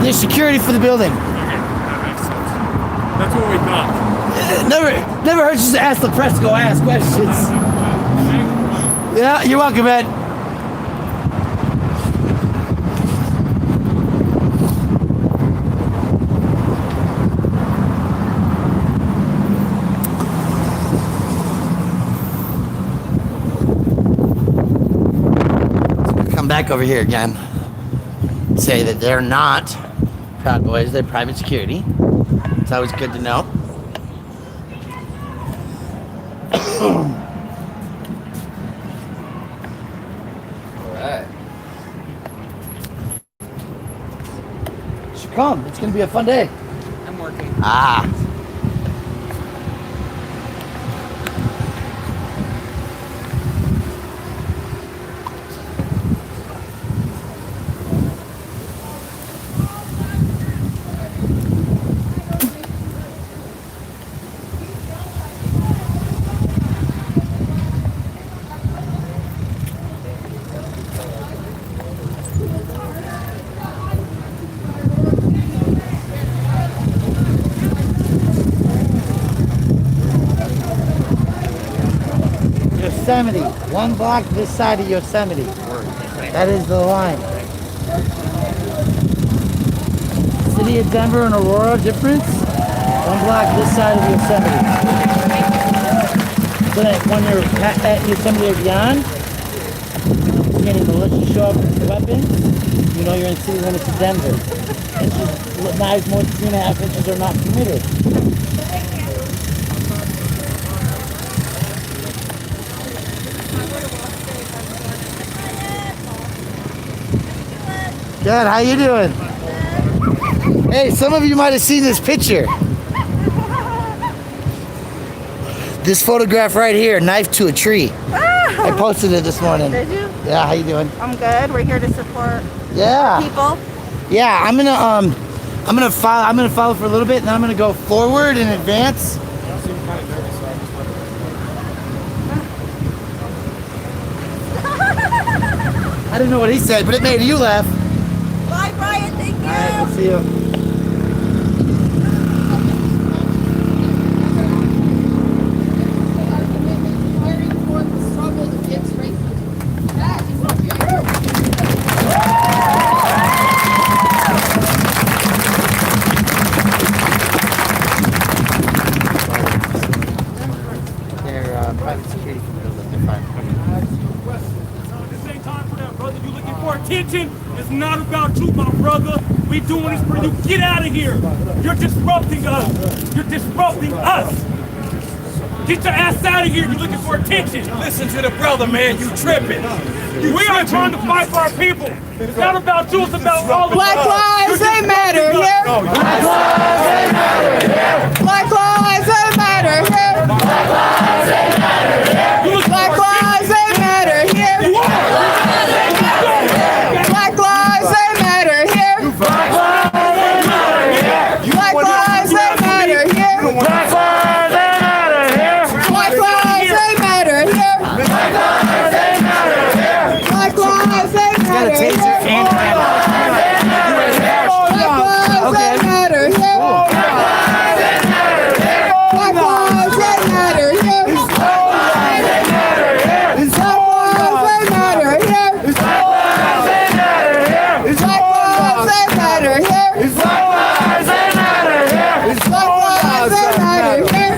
There's security for the building. That's what we thought. Never hurts to ask the press to go ask questions. Yeah, you're welcome, Ed. Come back over here again. Say that they're not Proud Boys, they're private security. It's always good to know. Alright. Should come. It's gonna be a fun day. I'm working. Ah. Yosemite. 1 block this side of Yosemite. That is the line. City of Denver and Aurora difference. 1 block this side of Yosemite. So that when you're at Yosemite or beyond, getting militia show up with weapons, you know you're in city limits of Denver. Knives more than 3.5 inches are not permitted. Good, how you doing? Hey, some of you might have seen this picture. This photograph right here, knife to a tree. I posted it this morning. Did you? Yeah, how you doing? I'm good. We're here to support Yeah. people. Yeah, I'm gonna follow for a little bit, and then I'm gonna go forward and advance. I didn't know what he said, but it made you laugh. Bye, Brian. Thank you. All right, we'll see you. They're private security for the building. They're fine. This ain't time for that, brother. You looking for attention? It's not about you, my brother. We doing this for you. Get out of here. You're disrupting us. You're disrupting us. Get your ass out of here. You're looking for attention. Listen to the brother, man. You tripping. We are trying to fight for our people. It's not about you. It's about all of us. Black lives, they matter here. Black lives, they matter here. Black lives, they matter here. Black lives, they matter here. Black lives, they matter here. Black lives, they matter here. Black lives, they matter here. Black lives, they matter here. Black lives, they matter here. Black lives, they matter here. Black lives, they matter here. Black lives, they matter here. Black lives, they matter here. Black lives they matter here. Black lives they matter here. Black lives they matter here. Black lives they matter here. Black lives they matter here. Black lives they matter here. Black lives they matter here.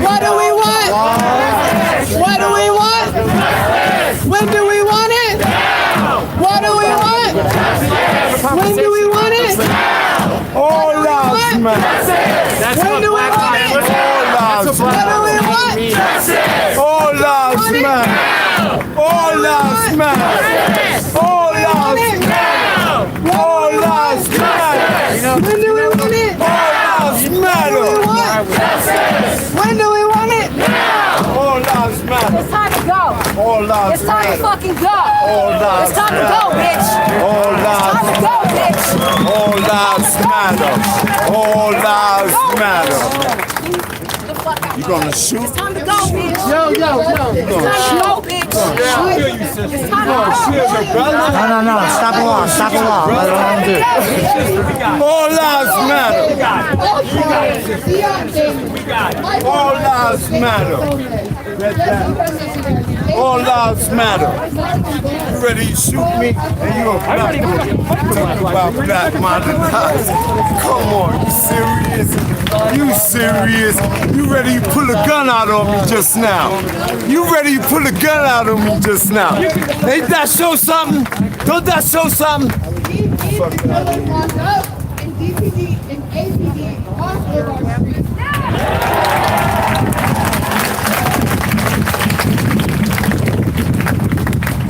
What do we want? What do we want? When do we want it? What do we want? When do we want it? All lives matter. When do we want it? All lives What do we want? All lives matter. All lives matter. All lives matter. All lives matter. When do we want it? All lives matter. When do we want it? All lives matter. It's time to go. All lives It's time to matter. fucking go. All lives It's time to go, bitch. All It's time lives to go, bitch. All lives matter. All lives matter. You gonna shoot? It's time to go, bitch. Yo. It's time to go, bitch. It's time to go. No. Stop along. Stop along. Let alone do. All lives matter. All lives matter. All lives matter. You ready to shoot me? And you a black woman. Talk about black lives. Come on, you serious? You serious? You ready to pull a gun out on me just now? You ready to pull a gun out on me just now? Ain't that show something? Don't that show something?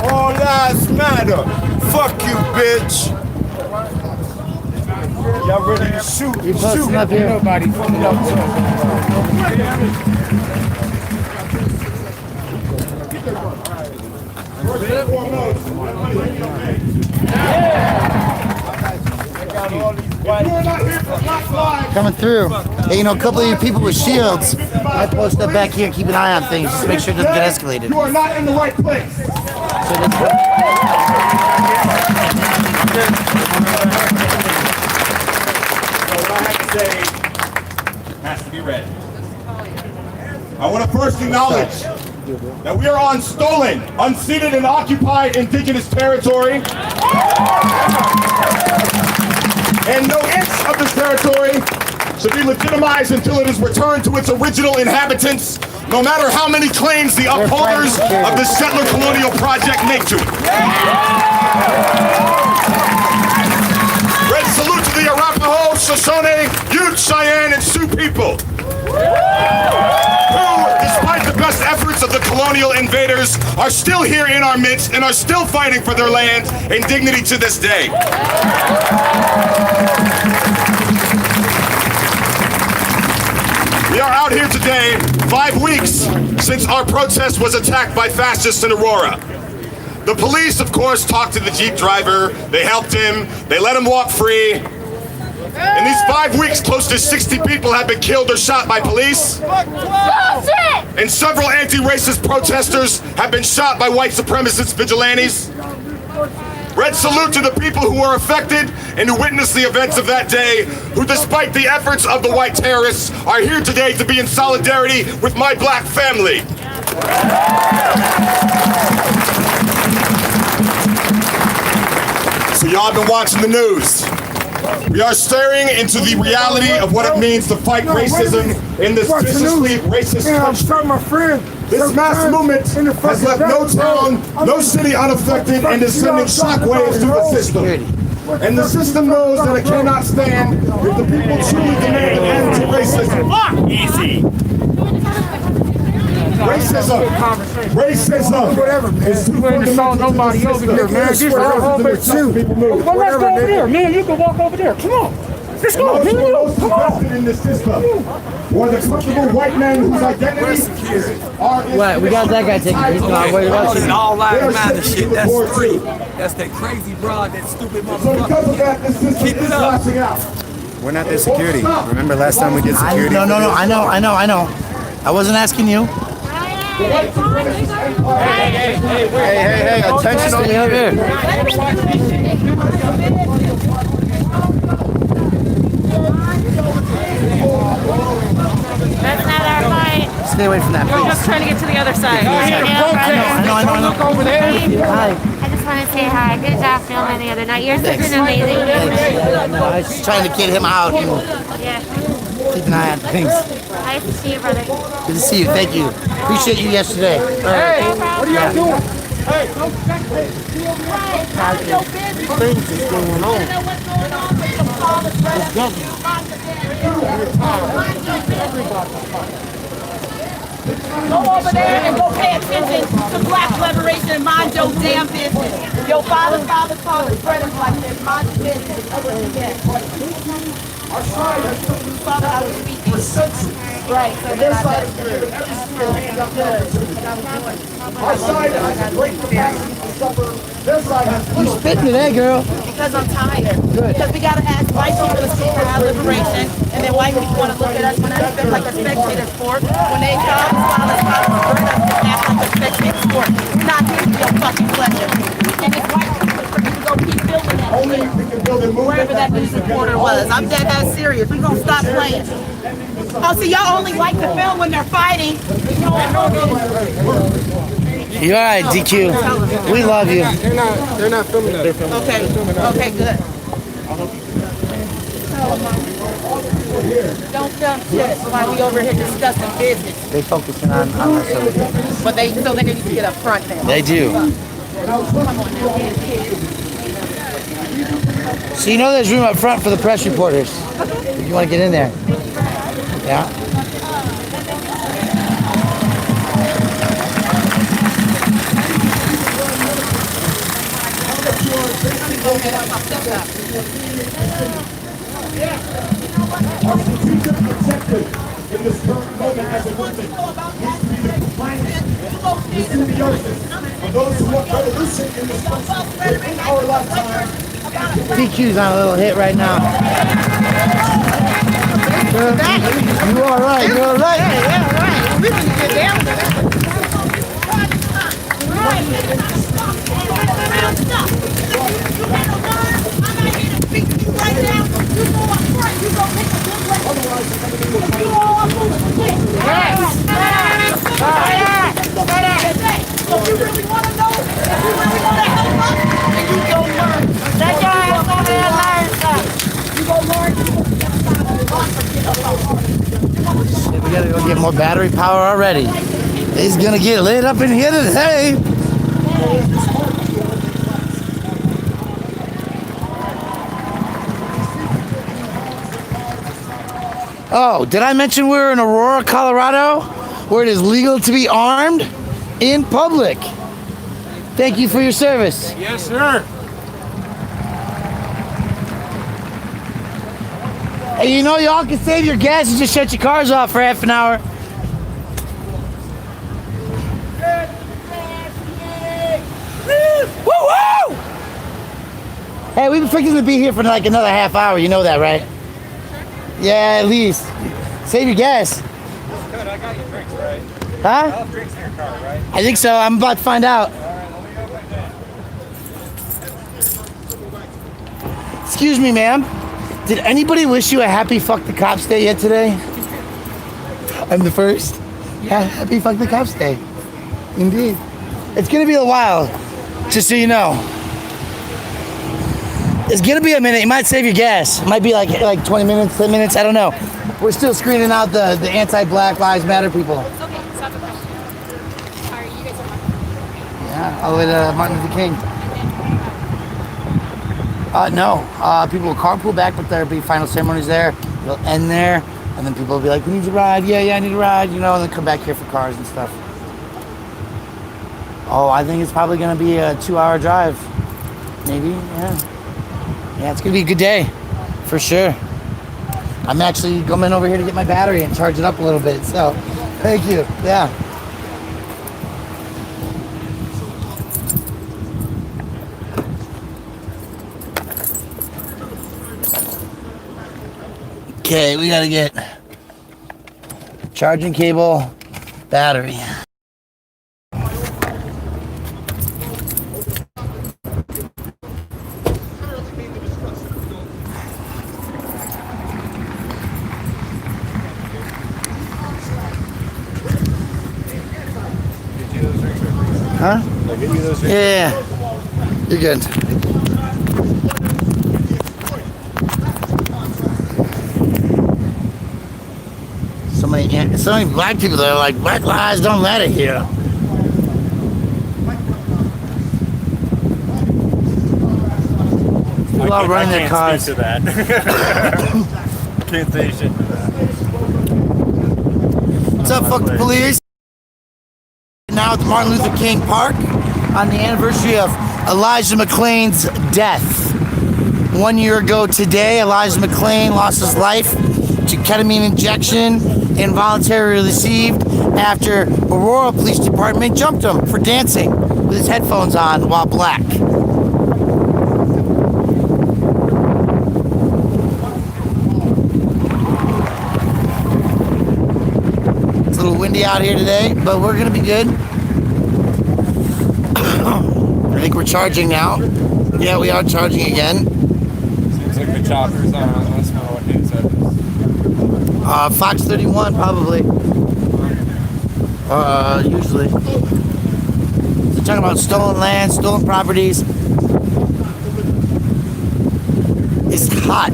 All lives matter. Fuck you, bitch. Y'all ready to shoot? You posting up here? Nobody pulling up Coming through. Hey, a couple of you people with shields, I post up back here and keep an eye on things. Just make sure it doesn't get escalated. You are not in the right place. What I have to say has to be read. I want to first acknowledge that we are on stolen, unceded, and occupied indigenous territory. And no inch of this territory should be legitimized until it is returned to its original inhabitants, no matter how many claims the upholders of the settler colonial project make to it. Red salute to the Arapaho, Shoshone, Ute, Cheyenne, and Sioux people, who, despite the best efforts of the colonial invaders, are still here in our midst and are still fighting for their land and dignity to this day. We are out here today, 5 weeks since our protest was attacked by fascists in Aurora. The police, of course, talked to the Jeep driver. They helped him. They let him walk free. In these 5 weeks, close to 60 people have been killed or shot by police. And several anti-racist protesters have been shot by white supremacist vigilantes. Red salute to the people who were affected and who witnessed the events of that day, who, despite the efforts of the white terrorists, are here today to be in solidarity with my black family. So y'all been watching the news. We are staring into the reality of what it means to fight racism in this viciously racist country. This mass movement has left no town, no city unaffected and is sending shockwaves through the system. And the system knows that it cannot stand if the people truly demand an end to racism. Easy. Racism is too fundamental nobody over here, man. Just go over there. Well, let's go over there, man. You can walk over there. Come on. Let's go, man. Come on. In the system, or the comfortable white men whose identities are. What? We got that guy taken. He's not worried about you. All lives matter shit. That's free. That's that crazy broad, that stupid motherfucker. Keep it up. We're not their security. Remember last time we did security? No. I know. I wasn't asking you. Hey, attention over here. stay away from that, We're please. just trying to get to the other side. I know. Look over there. Hi. I just want to say hi. Good job filming the other night. You're such an amazing Yeah, no, I was just trying to get him out and Yeah. keep an eye on things. Nice to see you, brother. Good to see you. Thank you. Appreciate you yesterday. Hey, what are y'all doing? Hey, Things is going on. Go over there and go pay attention to black liberation and mind your damn business. Your father's brothers like this. Mind your business. That's what you get. our side has been for centuries. Right. So this side has been given every single hand up there. Our side has great capacity to suffer. Their side has You spitting today, girl. because I'm tired. Good. Because we gotta ask white people to speak for our liberation, and then white people want to look at us when they feel like a spectator sport. When they come, smile, burn us, and act like a spectator sport. We're not here for your fucking pleasure. And it's white people to go keep building that shit. Wherever that news reporter was. I'm dead ass serious. We're gonna stop playing. Oh, see, y'all only like to film when they're fighting. You're all right, DQ. We love you. They're not filming that. They're filming. Okay. Okay, good. Don't film shit while we over here discussing business. They focusing on us over here. But they need to get up front now. They do. So you know there's room up front for the press reporters. If you want to get in there. Yeah. In this current moment as a movement needs to be the compliance, the symbiosis of those who want revolution in this country within our lifetime. DQ's on a little hit right now. You all right? You all right? Yeah, right. We can get down to that. Shit, we gotta go get more battery power already. It's gonna get lit up in here today. Oh, did I mention we're in Aurora, Colorado, where it is legal to be armed in public? Thank you for your service. Yes, sir. Hey, you know y'all can save your gas and just shut your cars off for half an hour. Woo-woo! Hey, we've been fixing to be here for like another half hour. You know that, right? Yeah, at least. Save your gas. Good, I got you drinks, right? Huh? I'll have drinks in your car, right? I think so. I'm about to find out. Excuse me, ma'am. Did anybody wish you a happy fuck the cops day yet today? I'm the first. Yeah, happy fuck the cops day. Indeed. It's gonna be a while, just so you know. It's gonna be a minute. You might save your gas. It might be like 20 minutes, 10 minutes. I don't know. We're still screening out the anti-Black Lives Matter people. Okay, so I have a question. Are you guys on Yeah, all the way to Martin Luther King. No. People will carpool back, but there'll be final ceremonies there. It'll end there, and then people will be like, "We need a ride." Yeah, I need a ride. You know, and then come back here for cars and stuff. Oh, I think it's probably gonna be a 2-hour drive. Maybe, yeah. Yeah, it's gonna be a good day, for sure. I'm actually coming over here to get my battery and charge it up a little bit, so thank you, yeah. Okay, we gotta get charging cable, battery. Huh? Did I get you those? Yeah. You're good. So many black people that are like, black lives don't matter here. People are running their cars. Speak to that. Can't say shit to that. What's up, fuck the police? Now at the Martin Luther King Park on the anniversary of Elijah McClain's death. 1 year ago today, Elijah McClain lost his life to ketamine injection involuntarily received after Aurora Police Department jumped him for dancing with his headphones on while black. It's a little windy out here today, but we're gonna be good. I think we're charging now. Yeah, we are charging again. Seems like the chopper's on. I don't know what news that is. Fox 31 probably. Usually. They're talking about stolen land, stolen properties. It's hot.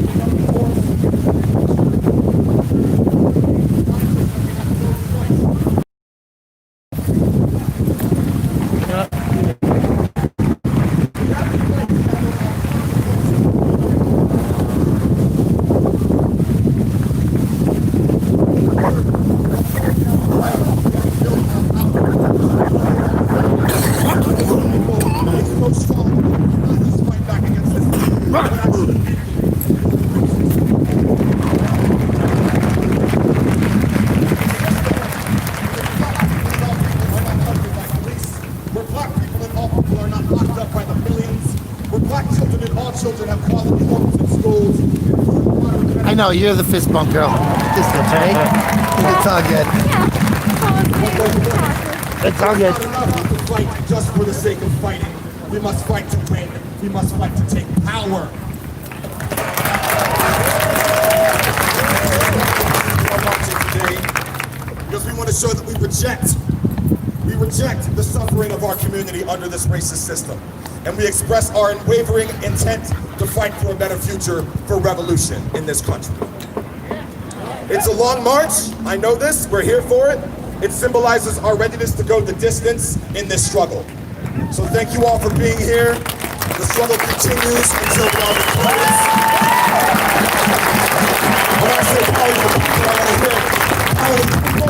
I know, you're the fist bump girl. This is okay. It's all good. It's all good. Fight just for the sake of fighting. We must fight to win. We must fight to take power. We're marching today because we want to show that we reject the suffering of our community under this racist system. And we express our unwavering intent to fight for a better future for revolution in this country. It's a long march, I know this, we're here for it. It symbolizes our readiness to go the distance in this struggle. So thank you all for being here. The struggle continues until we are victorious. When I say power to the people, I want to hear power to the people.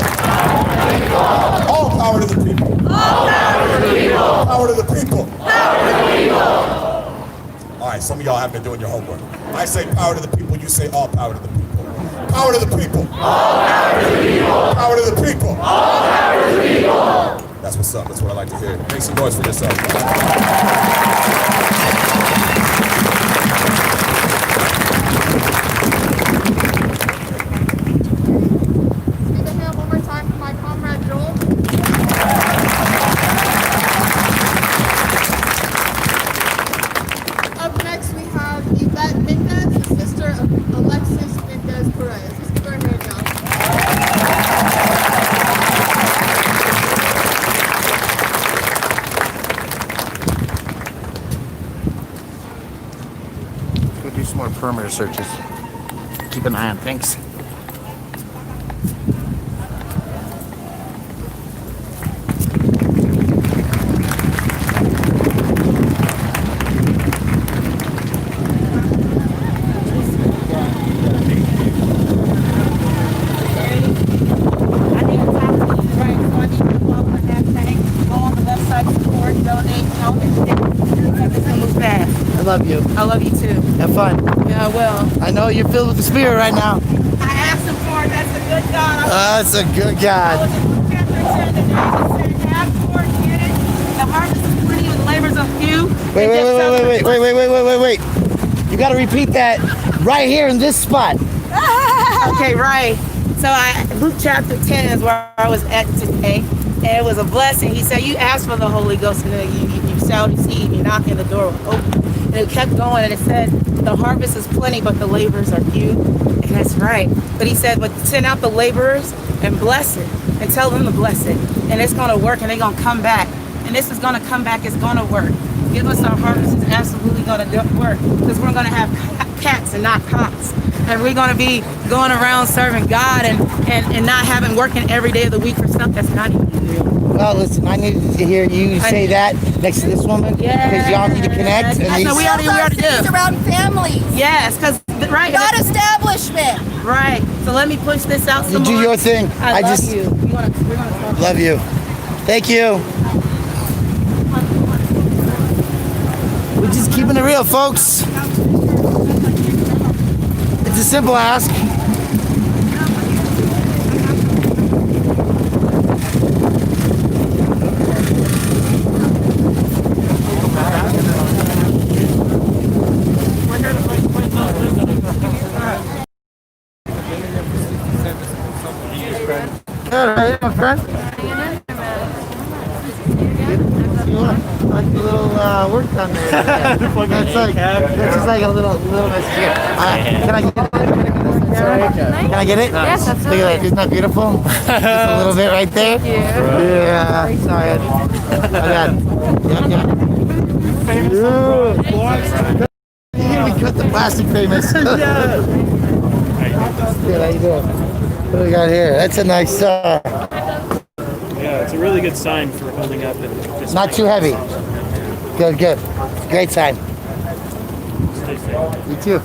All power to the people. All power to the people. Power to the people. Power to the people. All right, some of y'all haven't been doing your homework. I say power to the people, you say all power to the people. Power to the people. All power to the people. Power to the people. All power to the people. That's what's up. That's what I like to hear. Make some noise for yourself. Give a hand one more time for my comrade Joel. Up next we have Yvette Mendez, the sister of Alexis Mendez Perez. Let's give her a hand, y'all. Go do some more perimeter searches. Keep an eye on things. I love you. I love you too. Have fun. Yeah, I will. I know you're filled with the spirit right now. I asked him for it. That's a good God. That's a good God. The harvest is plenty and the labors are few. Wait. You got to repeat that right here in this spot. Okay, right. So Luke chapter 10 is where I was at today. And it was a blessing. He said, you asked for the Holy Ghost and you shall receive. You knock and the door will open. And it kept going and it said, the harvest is plenty, but the laborers are few. And that's right. But he said, but send out the laborers and bless it and tell them to bless it. And it's going to work and they're going to come back and this is going to come back. It's going to work. Give us our harvest. It's absolutely going to work because we're going to have cats and not cops. And we're going to be going around serving God and not having working every day of the week for stuff that's not even real. Well, listen, I needed to hear you say that next to this woman. Yeah. Because y'all need to connect. And No, we already do. Around families. Yes, because, right. Not establishment. Right. So let me push this out some You do more. your thing. I love you. We're gonna talk. Love you. Thank you. We're just keeping it real, folks. It's a simple ask. Good, how you doing, friend? Like a little work done there. That's just like a little message here. Can I get it? Can I get it? Yes, absolutely. Look at that. Isn't that beautiful? Just a little bit right there. Yeah. Sorry. We cut the plastic famous. Good, how you doing? What do we got here? That's a nice. Yeah, it's a really good sign for holding up and just Not too heavy. Good, good. Great sign. stay safe. You too.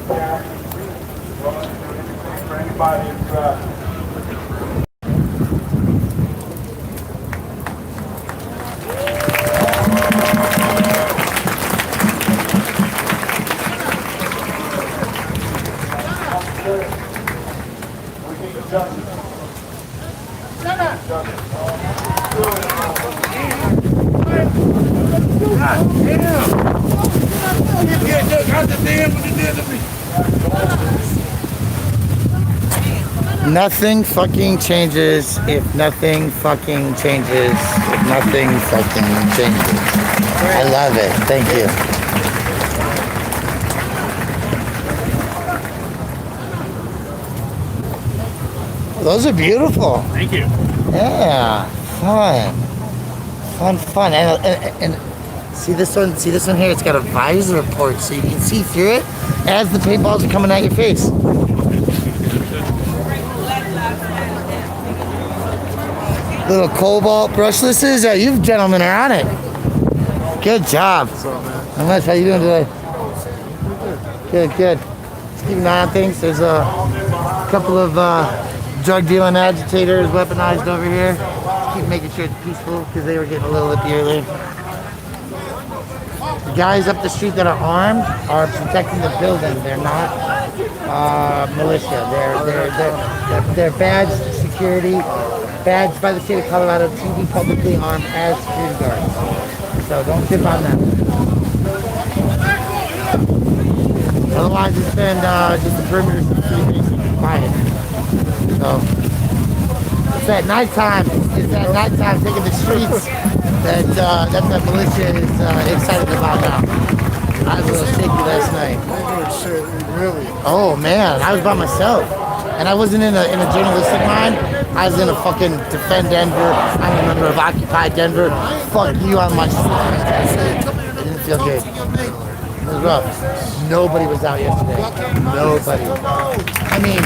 Nothing fucking changes if nothing fucking changes if nothing fucking changes. I love it. Thank you. Those are beautiful. Thank you. Yeah, fun. And see this one? See this one here? It's got a visor port, so you can see through it as the paintballs are coming at your face. Little cobalt brushlesses. You gentlemen are on it. Good job. What's up, man? How much? How you doing today? Good. Just keep an eye on things. There's a couple of drug dealing agitators weaponized over here. Just keep making sure it's peaceful because they were getting a little lippy earlier. The guys up the street that are armed are protecting the building. They're not militia. They're badged security, badged by the state of Colorado to be publicly armed as security guards. So don't tip on them. Otherwise, it's been just the perimeter of the city basically quiet. So it's that nighttime. It's that nighttime taking the streets that the militia is excited about now. I was a little shaky last night. Really? Oh man, I was by myself, and I wasn't in a journalistic mind. I was in a fucking defend Denver. I'm a member of Occupy Denver. Fuck you on my side. It didn't feel good. It was rough. Nobody was out yesterday. Nobody. I mean,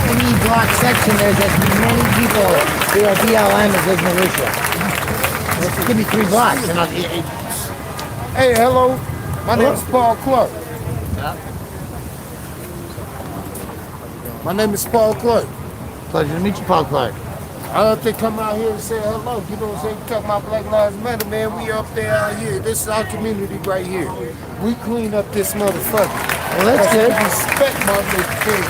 any block section, there's as many people who are BLM as there's militia. It could be 3 blocks. And Hey, hello. My name is Paul Clark. My name is Paul Clark. Pleasure to meet you, Paul Clark. I have to come out here and say hello. You know what I'm saying? Talk about Black Lives Matter, man. We up there out here. This is our community right here. We clean up this motherfucker. Well, that's good. Respect Martin Luther King.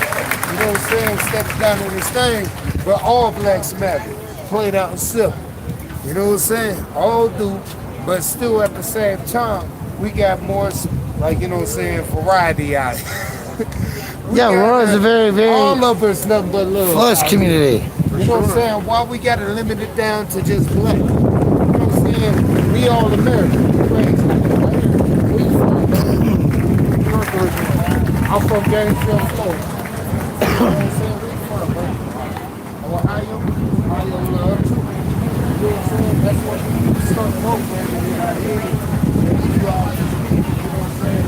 You know what I'm saying? Step down in this thing. But all blacks matter. Played out in simple. You know what I'm saying? All do. But still at the same time, we got more, like, you know what I'm saying, variety out here. Yeah, Aurora is a very, very all of us nothing but love. flush community. You know what I'm saying? Why we gotta limit it down to just black? You know what I'm saying? We all American. Crazy. Where you from? I'm from Gainesville, Florida. You know what I'm saying? Where you from, bro? Ohio? Ohio love too. what I'm saying? That's what you start off with. You know what I mean? And you all, you know what I'm saying? You know what I'm saying?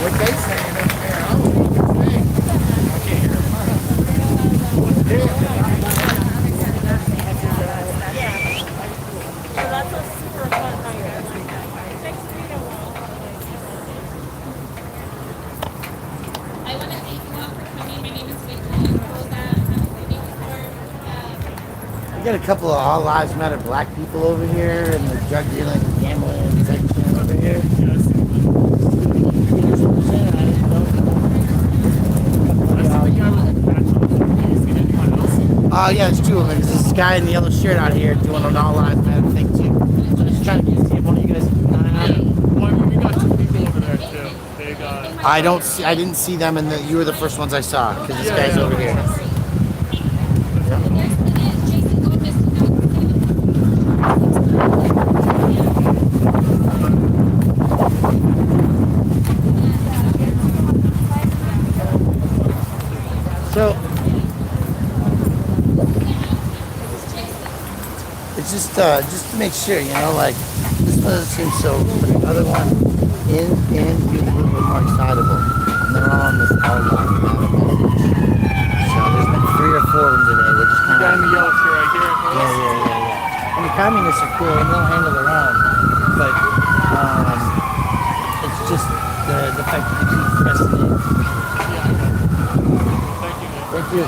What they saying up there, I don't know what they're saying. I can't hear them. We got a couple of All Lives Matter black people over here and the drug dealing and gambling section over here. Oh yeah, it's two of them. There's this guy in the yellow shirt out here doing an All Lives Matter thing too. So just trying to see if one of you guys keep an eye out. We got two people over there too. They got. I didn't see them, and you were the first ones I saw because this guy's over here. So it's just to make sure, you know, like this one doesn't seem so, but the other one in and be a little bit more excitable. And they're all on this all line message. So there's been 3 or 4 of them today. We're just kind of Guy in the yellow shirt right here. yeah. And the communists are cool and they'll handle their own, but it's just the fact that they keep pressing it. Thank you.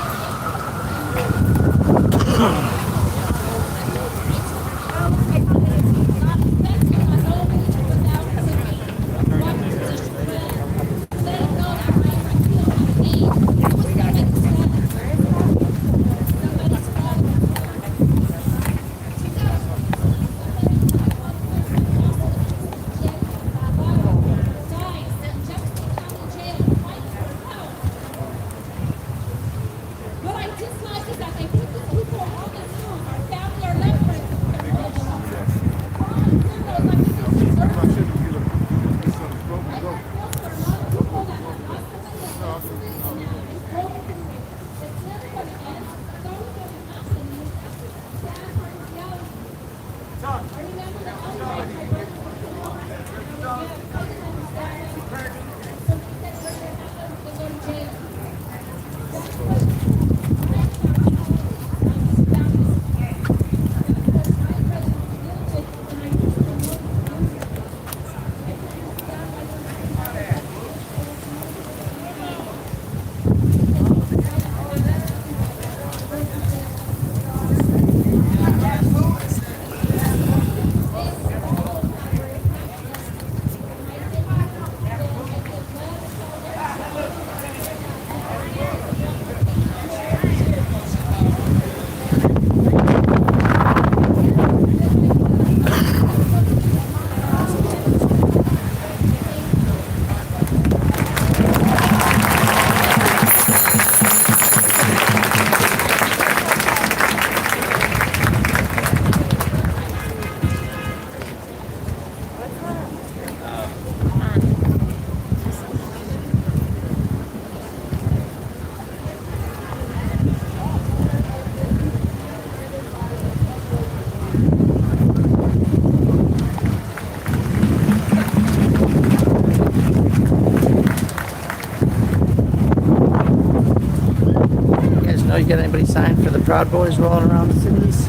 You got anybody signed for the Proud Boys rolling around the cities?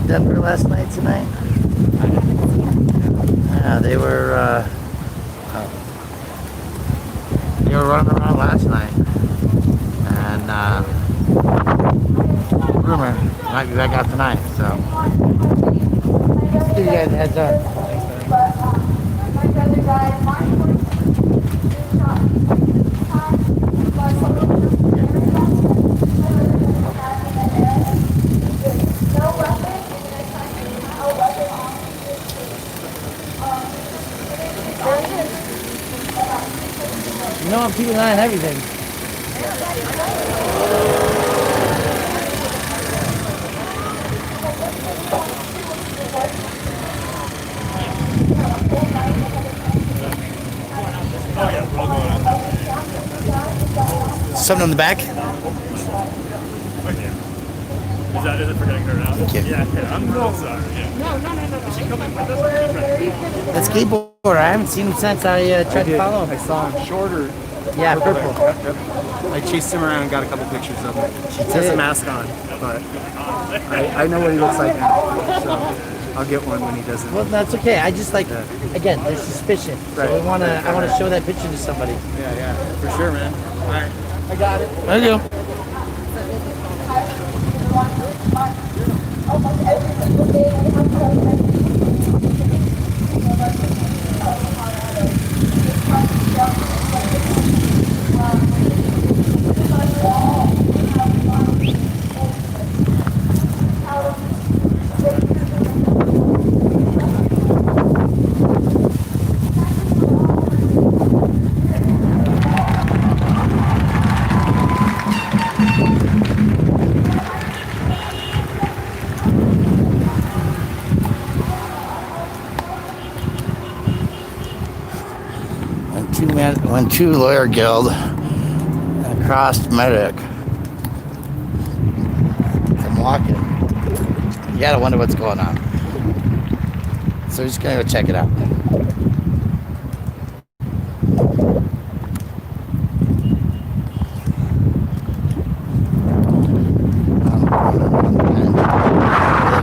Denver last night, tonight? Yeah, they were running around last night. And rumor might be back out tonight, so just give you guys a heads up. You know I'm keeping an eye on everything. Oh yeah, we'll go on. something on the back? Is it for getting her out? Thank you. Yeah, I'm sorry. Yeah. No. Is she coming with us? Or is she right? That skateboarder, I haven't seen him since I tried to follow him. I saw him shorter. Yeah, purple. Yep. I chased him around and got a couple pictures of him. He has a mask on, but I know what he looks like now. So I'll get one when he doesn't. Well, that's okay. I just like, again, there's suspicion. So I wanna show that picture to somebody. Yeah, for sure, man. All right. I got it. Thank you. One two lawyer guild across medic. I'm walking. You gotta wonder what's going on. So we're just gonna go check it out.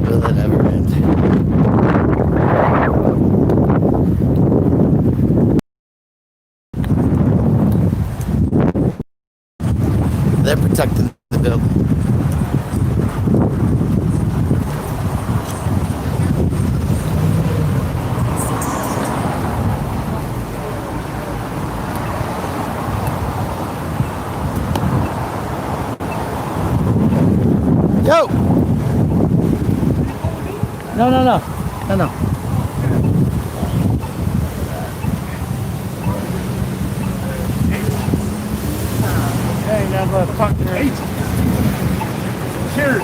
Will it ever end? They're protecting the building. Yo! No. Hey, now partner. Cheers.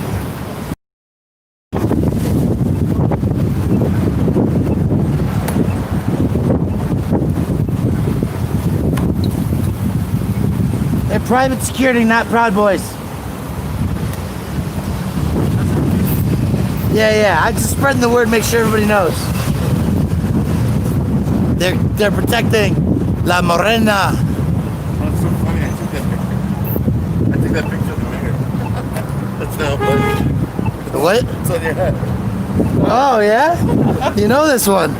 They're private security, not Proud Boys. Yeah. I'm just spreading the word, make sure everybody knows. They're protecting La Morena. That's so funny. I took that picture of the mayor. That's how funny. What? It's on your head. Oh, yeah? You know this one.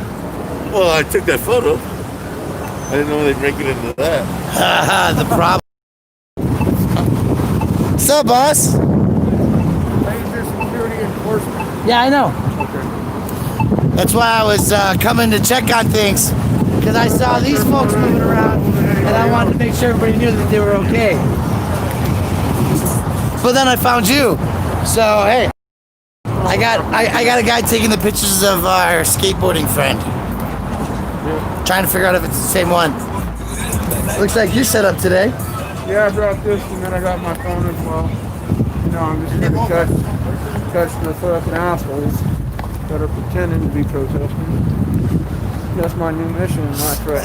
Well, I took that photo. I didn't know they'd make it into that. The problem. What's up, boss? Ranger security enforcement. Yeah, I know. Okay. That's why I was coming to check on things. Because I saw these folks moving around. And I wanted to make sure everybody knew that they were okay. But then I found you. So, hey. I got a guy taking the pictures of our skateboarding friend. Trying to figure out if it's the same one. Looks like you're set up today. Yeah, I brought this and then I got my phone as well. You know, I'm just gonna catch the fucking assholes that are pretending to be protesting. That's my new mission, my threat.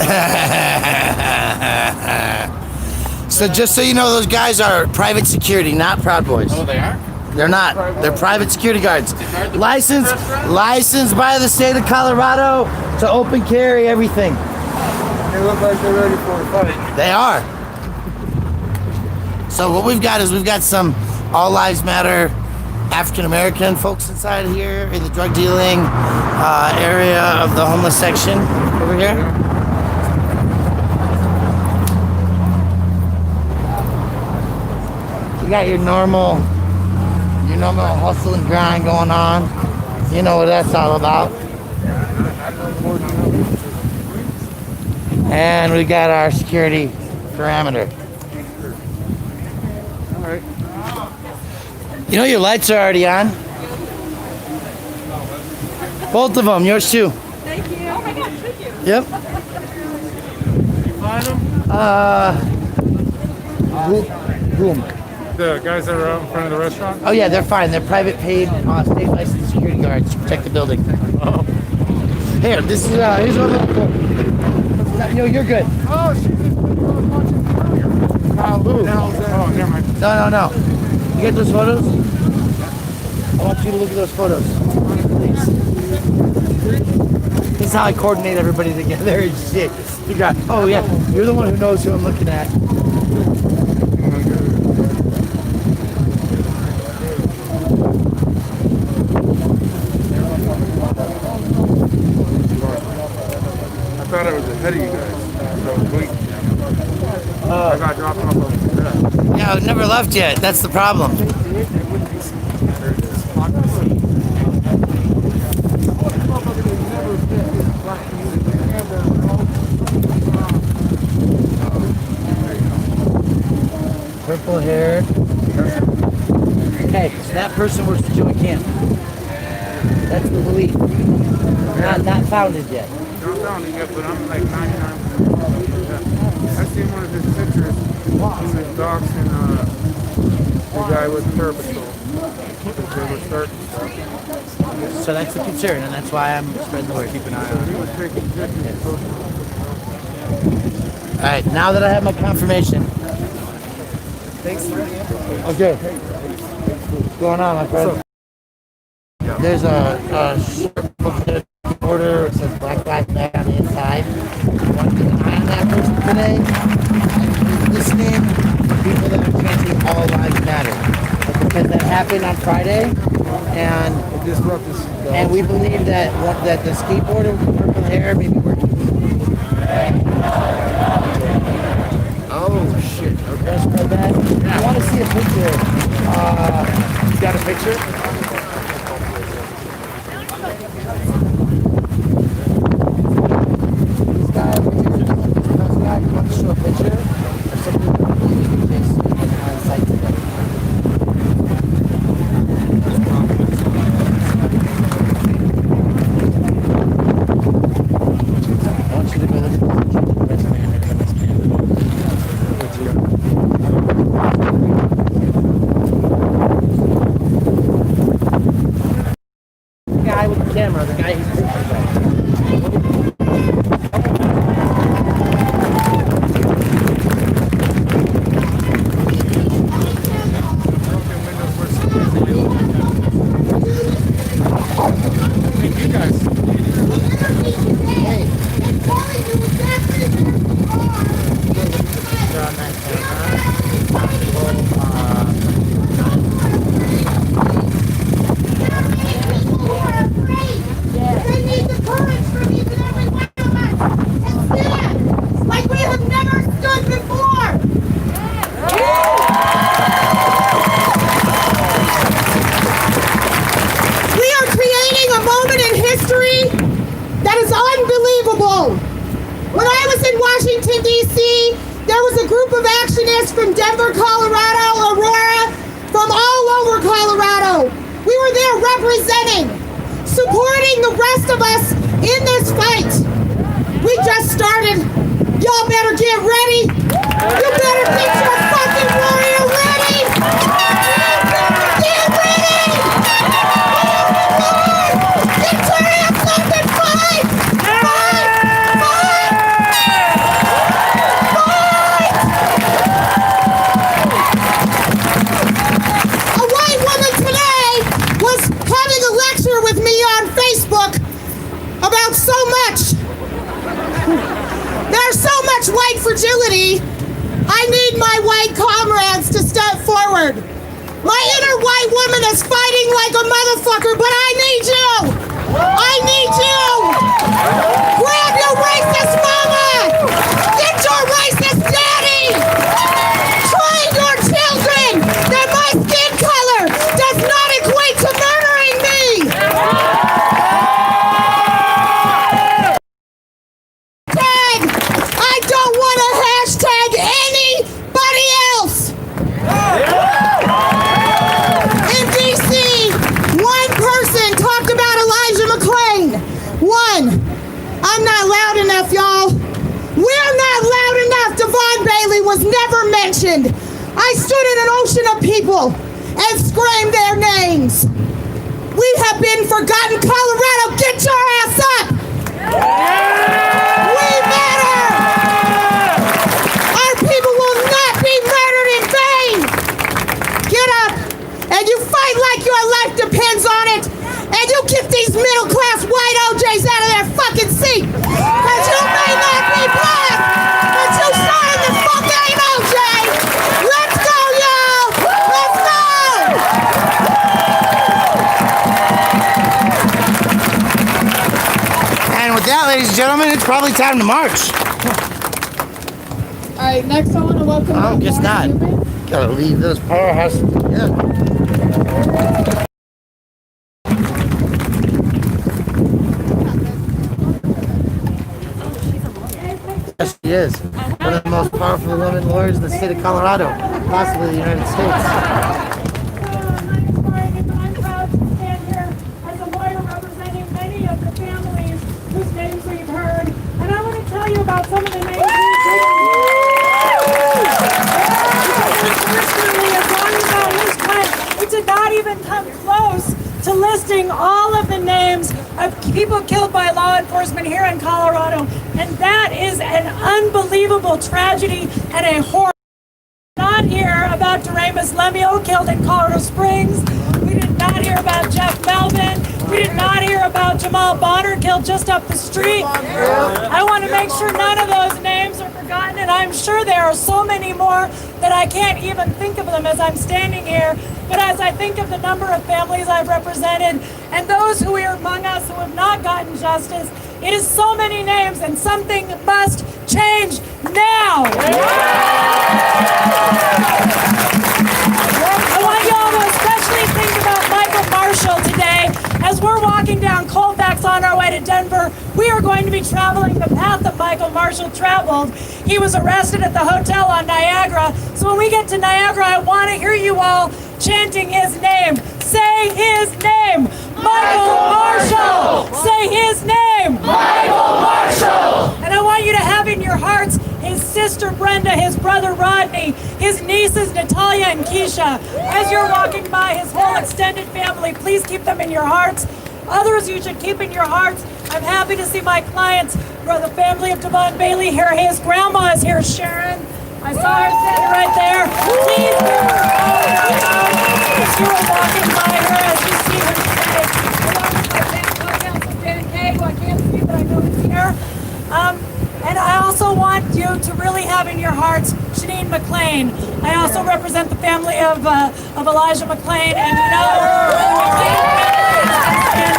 So just so you know, those guys are private security, not Proud Boys. Oh, they are? They're not. They're private security guards. Licensed by the state of Colorado to open carry everything. They look like they're ready for a fight. They are. So what we've got is some All Lives Matter African American folks inside here in the drug dealing area of the homeless section over here. You got your normal hustle and grind going on. You know what that's all about. And we got our security parameter. All right. You know your lights are already on. Both of them, yours too. Thank you. Oh my gosh, thank you. Yep. You find them? Boom. The guys that are out in front of the restaurant? Oh yeah, they're fine. They're private paid, state licensed security guards to protect the building. Oh. Here, this is here's what I'm looking for. No, you're good. Oh shit! Oh, never mind. No. You get those photos? I want you to look at those photos. Please. This is how I coordinate everybody together and shit. You got, oh yeah, you're the one who knows who I'm looking at. I thought I was ahead of you guys. So wait. I got dropped off of the Yeah, I've never left yet. That's the problem. Purple hair. Okay, so that person works for Joey Camp. That's the belief. Not founded yet. Not founded yet, but I'm like 99%. I seen one of his pictures. He was doxing the guy with the Patrol. They were starting. So that's the concern, and that's why I'm spreading the word. Keep an eye on He was taking pictures. All right, now that I have my confirmation. Thanks for the info. Okay. What's going on, my friend? There's a shirt order. It says Black Lives Matter on the inside. I want to keep an eye on that person today. I'm listening to people that are chanting all lives matter. Because that happened on Friday, and we believe that the skateboarder with the purple hair may be working. Oh shit. Okay. Spread that. I want to see a picture. You got a picture? From Denver, Colorado, Aurora, from all over Colorado. We were there representing, supporting the rest of us in this fight. We just started. Y'all better get ready. You better get your fucking warrior ready. Get ready. Get your ass up and fight. About so much. There's so much white fragility. I need my white comrades to step forward. My inner white woman is fighting like a motherfucker, but I need you. I need you. Grab your racist mama. Get your racist daddy. Train your children that my skin color does not equate to murdering me. I'm not loud enough, y'all. We're not loud enough. Devon Bailey was never mentioned. I stood in an ocean of people and screamed their names. We have been forgotten. Colorado, get your ass up. We matter. Our people will not be murdered. get these middle-class white OJs out of their fucking seat. Because you may not be black, but you sure the fuck ain't OJ. Let's go, y'all. Let's go. And with that, ladies and gentlemen, it's probably time to march. All right, next I want to welcome. I guess not. Gotta leave those powerhouses together. Yes, she is. One of the most powerful women lawyers in the state of Colorado, possibly the United States. I'm proud to stand here as a lawyer representing many of the families whose names we've heard. And I want to tell you about some of the names we've heard. Unfortunately, as long as that list went, it did not even come close to listing all of the names of people killed by law enforcement here in Colorado. And that is an unbelievable tragedy and a horror. Not hear about Doremus Lemuel killed in Colorado Springs. We did not hear about Jeff Melvin. We did not hear about Jamal Bonner killed just up the street. I want to make sure none of those names are forgotten, and I'm sure there are so many more that I can't even think of them as I'm standing here. But as I think of the number of families I've represented and those who are among us who have not gotten justice, it is so many names, and something must change now. I want you all to especially think about Michael Marshall today. As we're walking down Colfax on our way to Denver, we are going to be traveling the path that Michael Marshall traveled. He was arrested at the hotel on Niagara. So when we get to Niagara, I want to hear you all chanting his name. Say his name. Michael Marshall. Say his name. Michael Marshall. And I want you to have in your hearts his sister Brenda, his brother Rodney, his nieces Natalia and Keisha. As you're walking by, his whole extended family, please keep them in your hearts. Others you should keep in your hearts. I'm happy to see my clients, the family of Devon Bailey here. His grandma is here, Sharon. I saw her sitting right there. Please give her as you were walking by her, as you see her today. Along with my Council Dan Kay, who I can't see, but I know is here. And I also want you to really have in your hearts Janine McClain. I also represent the family of Elijah McClain, and you know, and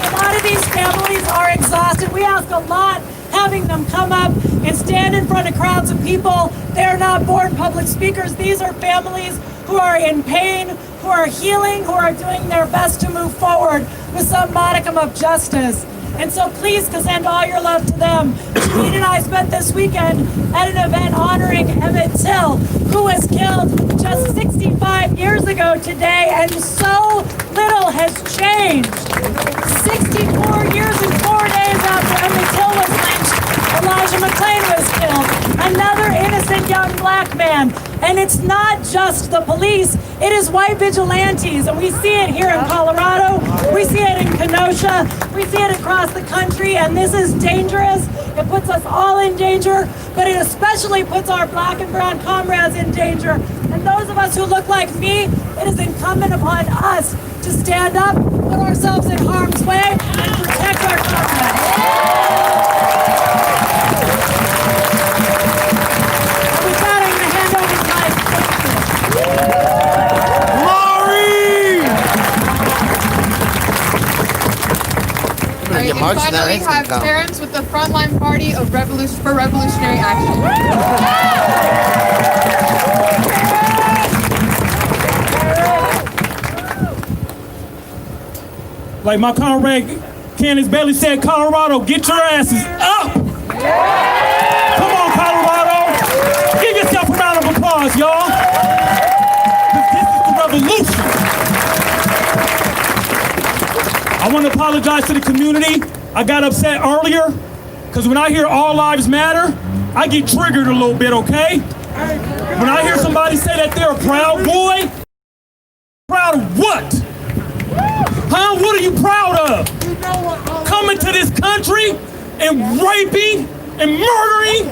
a lot of these families are exhausted. We ask a lot having them come up and stand in front of crowds of people. They're not born public speakers. These are families who are in pain, who are healing, who are doing their best to move forward with some modicum of justice. And so please send all your love to them. Janine and I spent this weekend at an event honoring Emmett Till, who was killed just 65 years ago today, and so little has changed. 64 years and 4 days after Emmett Till was lynched, Elijah McClain was killed. Another innocent young black man. And it's not just the police, it is white vigilantes. And we see it here in Colorado, we see it in Kenosha, we see it across the country, and this is dangerous. It puts us all in danger, but it especially puts our black and brown comrades in danger. And those of us who look like me, it is incumbent upon us to stand up, put ourselves in harm's way, and protect our comrades. Finally, we have Terrence with the Frontline Party of Revolutionary Action. Like my comrade Candace Bailey said, Colorado, get your asses up! Come on, Colorado! Give yourself a round of applause, y'all! This is the revolution! I want to apologize to the community. I got upset earlier because when I hear all lives matter, I get triggered a little bit, okay? When I hear somebody say that they're a proud boy, proud of what? Huh? What are you proud of? Coming to this country and raping and murdering?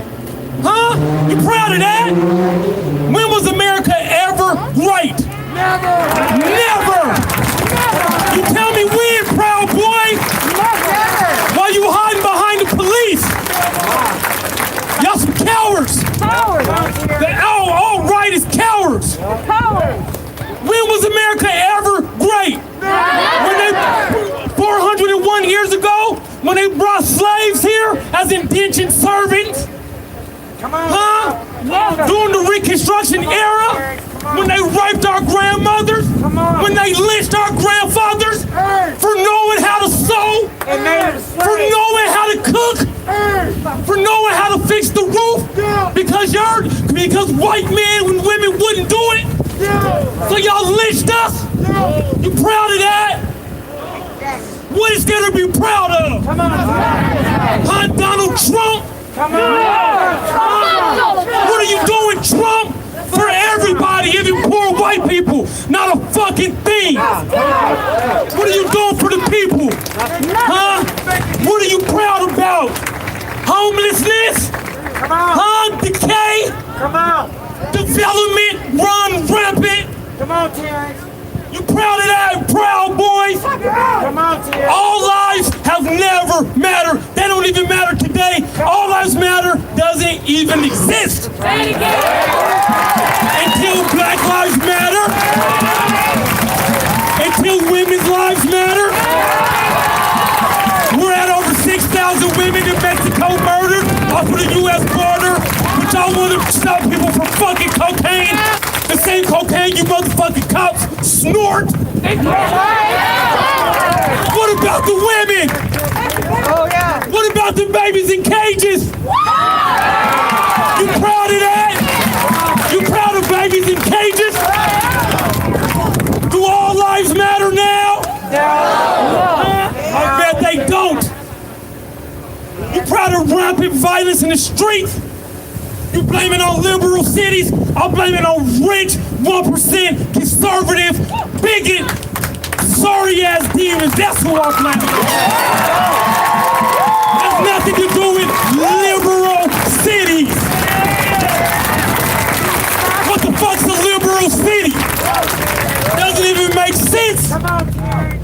Huh? You proud of that? When was America ever right? Never! Never! When they brought slaves here as indentured servants? Huh? During the Reconstruction era? When they raped our grandmothers? When they lynched our grandfathers? For knowing how to sew? For knowing how to cook? For knowing how to fix the roof? Because white men and women wouldn't do it? So y'all lynched us? You proud of that? What is there to be proud of? Huh, Donald Trump? What are you doing, Trump? For everybody, even poor white people, not a fucking thing. What are you doing for the people? Huh? What are you proud about? Homelessness? Huh? Decay? Development run rampant? You proud of that, Proud Boys? All lives have never mattered. They don't even matter today. All lives matter doesn't even exist. Until Black Lives Matter. Until women's lives matter. We're at over 6,000 women in Mexico murdered off of the U.S. border. But y'all want to stop people from fucking cocaine. The same cocaine you motherfucking cops snort. What about the women? What about the babies in cages? You proud of that? You proud of babies in cages? Do all lives matter now? I bet they don't. You proud of rampant violence in the streets? You blame it on liberal cities. I'll blame it on rich, 1% conservative, bigot, sorry-ass demons. That's who I'm blaming on. Has nothing to do with liberal cities. What the fuck's a liberal city? Doesn't even make sense.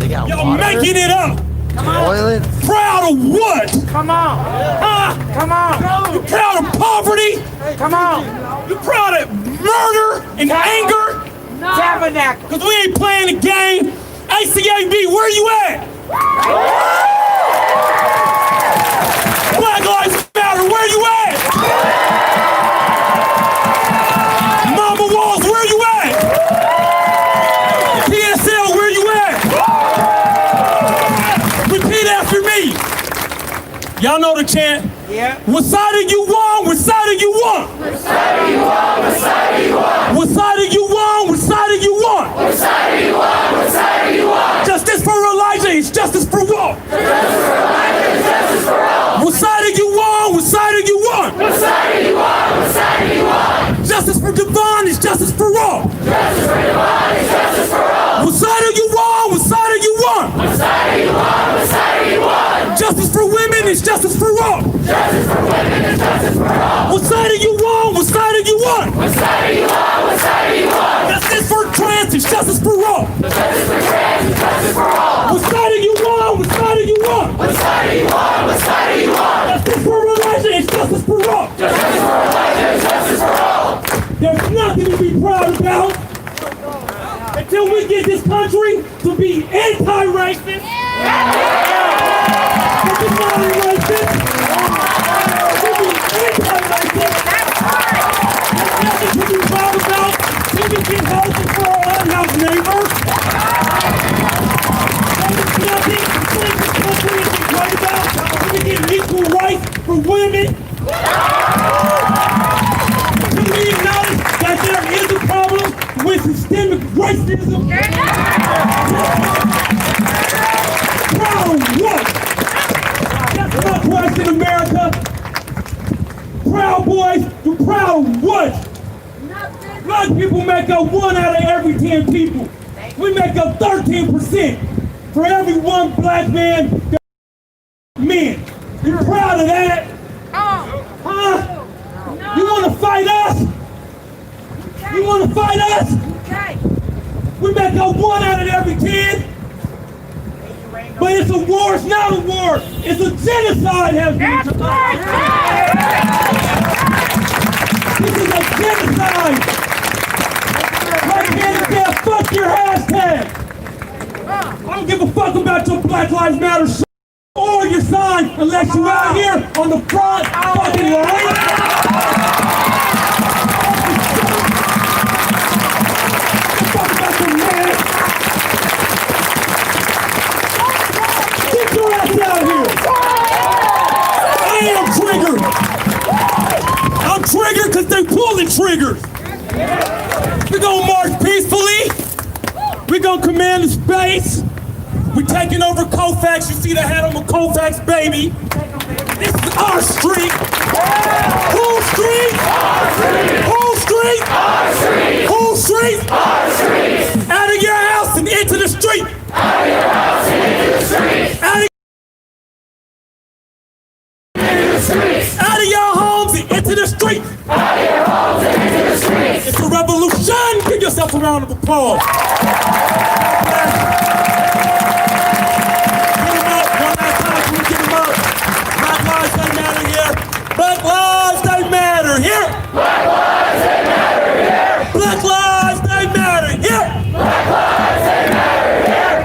Y'all making it up. Toilet? Proud of what? Huh? You proud of poverty? You proud of murder and anger? Because we ain't playing the game. ACAB, where you at? Black Lives Matter, where you at? Mama Walls, where you at? PSL, where you at? Repeat after me. Y'all know the chant? Yeah. What side are you on? What side are you on? What side are you on? What side are you on? What side are you on? What side are you on? What side are you on? What side are you on? Justice for Elijah is justice for all. Justice for Elijah is justice for all. What side are you on? What side are you on? What side are you on? What side are you on? Justice for Devon is justice for all. Justice for Devon is justice for all. What side are you on? What side are you on? What side are you on? What side are you on? Justice for women is justice for all. Justice for women is justice for all. What side are you on? What side are you on? What side are you on? What side are you on? Justice for trans is justice for all. Justice for trans is justice for all. What side are you on? What side are you on? What side are you on? What side are you on? Justice for Elijah is justice for all. Justice for Elijah is justice for all. There's nothing to be proud about until we get this country to be anti-racist. Anti-racist. To be proud about, we can get housing for our unhoused neighbors. There's nothing this country is great about. We can get equal rights for women. Can we acknowledge that there is a problem with systemic racism? Proud of what? That's my question, America. Proud Boys, you proud of what? Black people make up 1 out of every 10 people. We make up 13%. For every one black man, there are men. You proud of that? Huh? You want to fight us? You want to fight us? We make up 1 out of every 10. But it's a war, it's not a war. It's a genocide happening to us. This is a genocide. Right here and there, fuck your hashtag. I don't give a fuck about your Black Lives Matter shit or your sign unless you out here on the front fucking line. Get your ass out here. I am triggered. I'm triggered because they pulling triggers. We're gonna march peacefully. We're gonna command the space. We're taking over Colfax. You see the hat on the Colfax, baby. This is our street. Whole street? Our street. Whole street? Our street. Whole street? Our street. Out of your house and into the street. Out of your house and into the street. Out of your homes and into the street. Out of your homes and into the streets. It's a revolution. Give yourself a round of applause. Black lives, they matter here. Black lives, they matter here. Black lives, they matter here. Black lives, they matter here.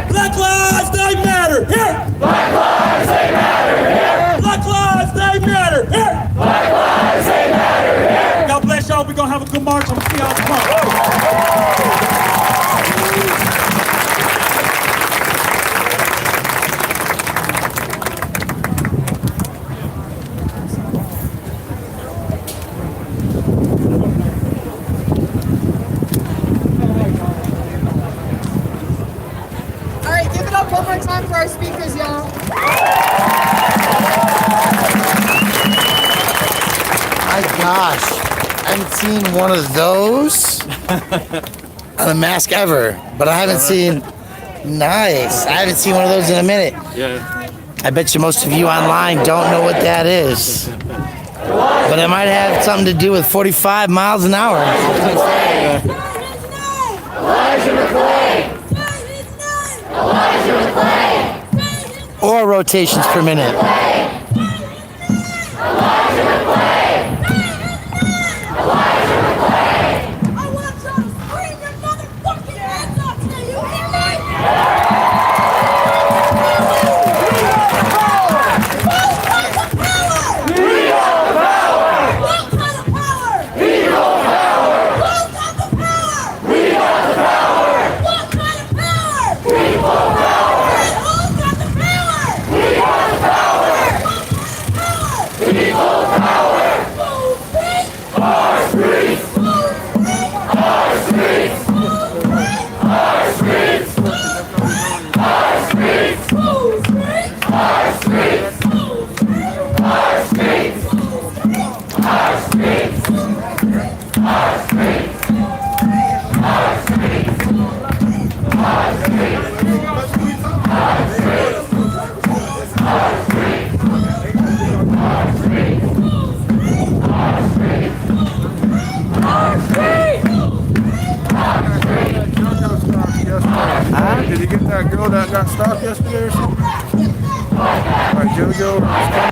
Black lives, they matter here. Black lives, they matter here. Black lives, they matter here. Black lives, they matter here. God bless y'all. We're gonna have a good march. I'm gonna see y'all tomorrow. One more time for our speakers, y'all. My gosh, I haven't seen one of those on a mask ever, but I haven't seen, nice, I haven't seen one of those in a minute. Yeah. I bet you most of you online don't know what that is, but it might have something to do with 45 miles an hour. Or rotations per minute. Did you get that girl that got stopped yesterday or something? By JoJo?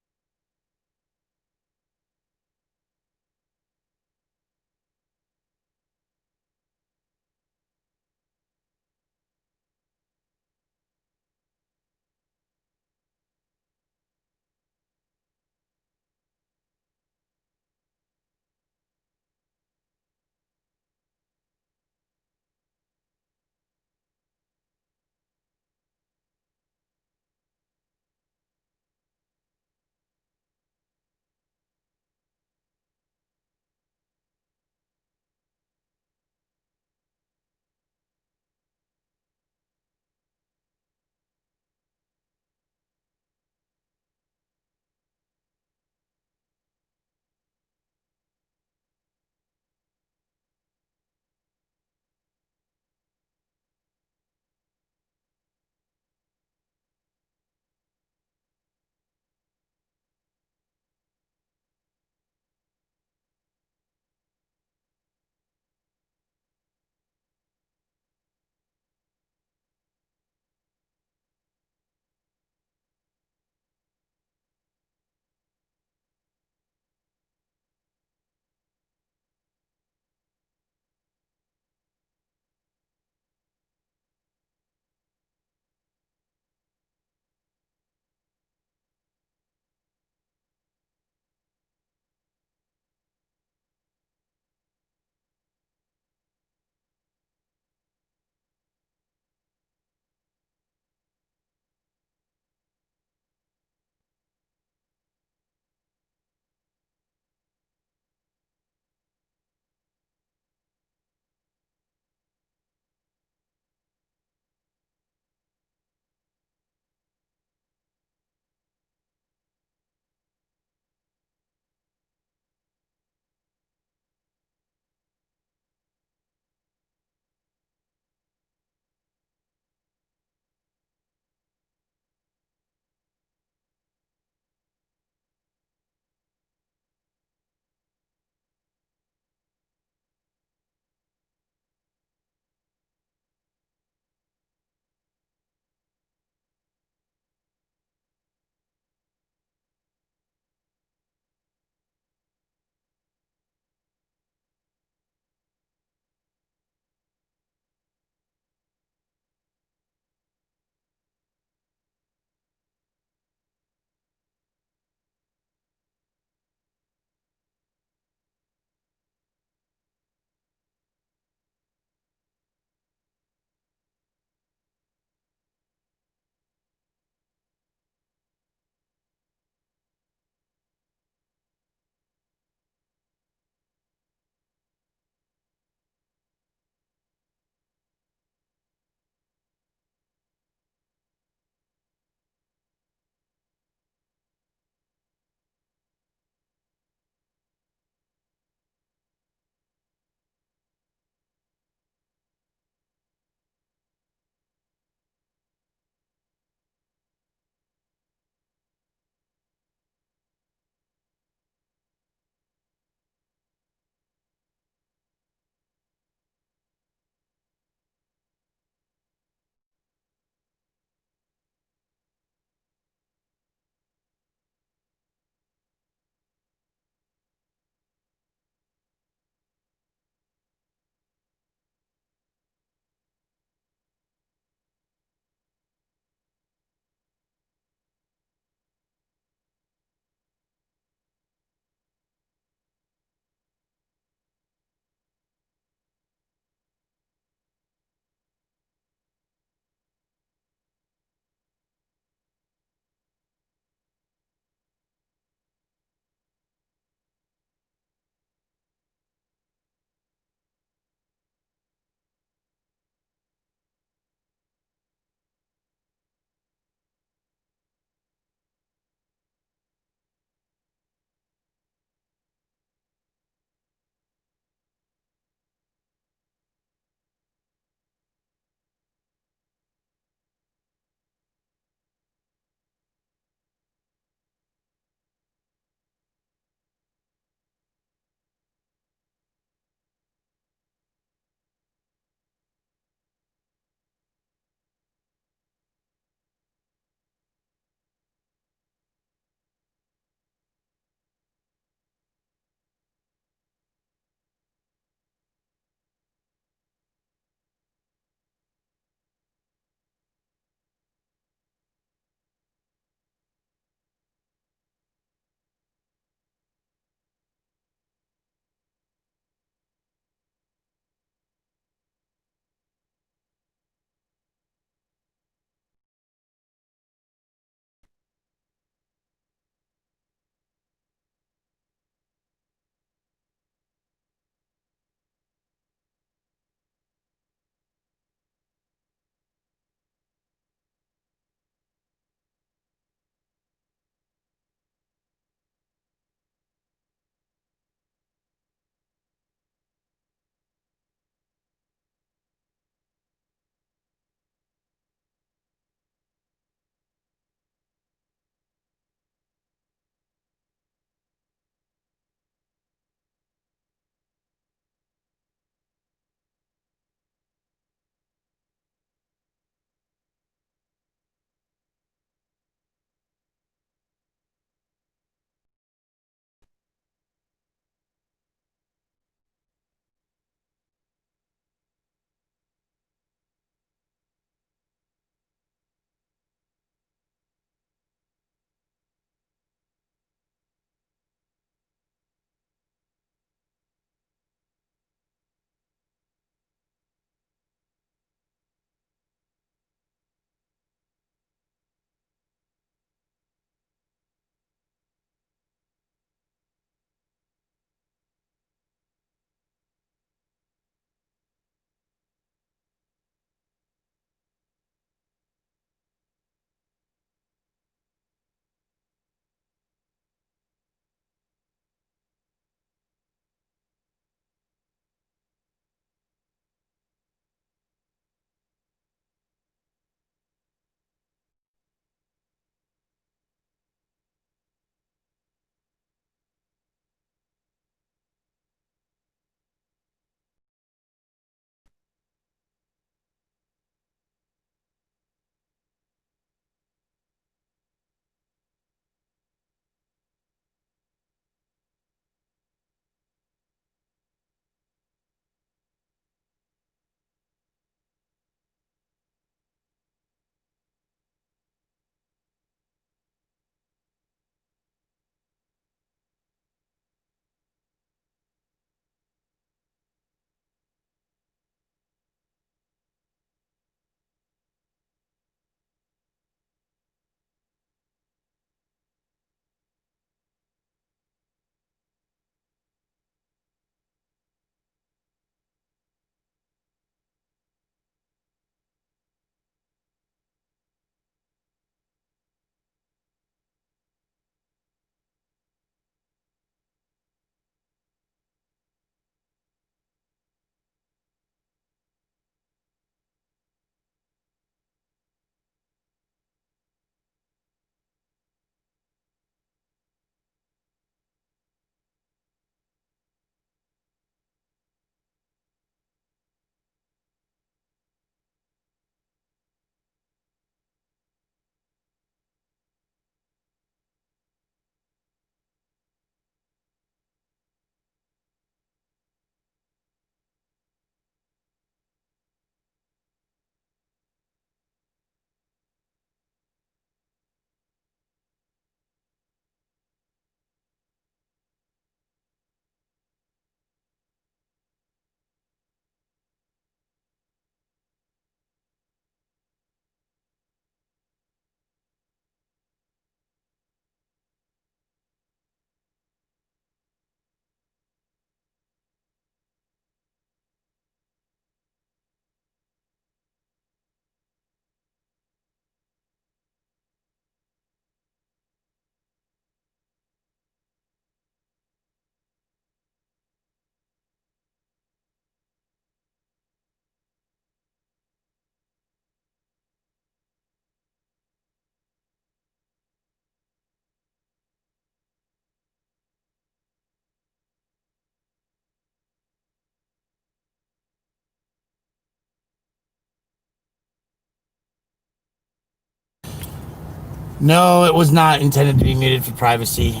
No, it was not intended to be muted for privacy.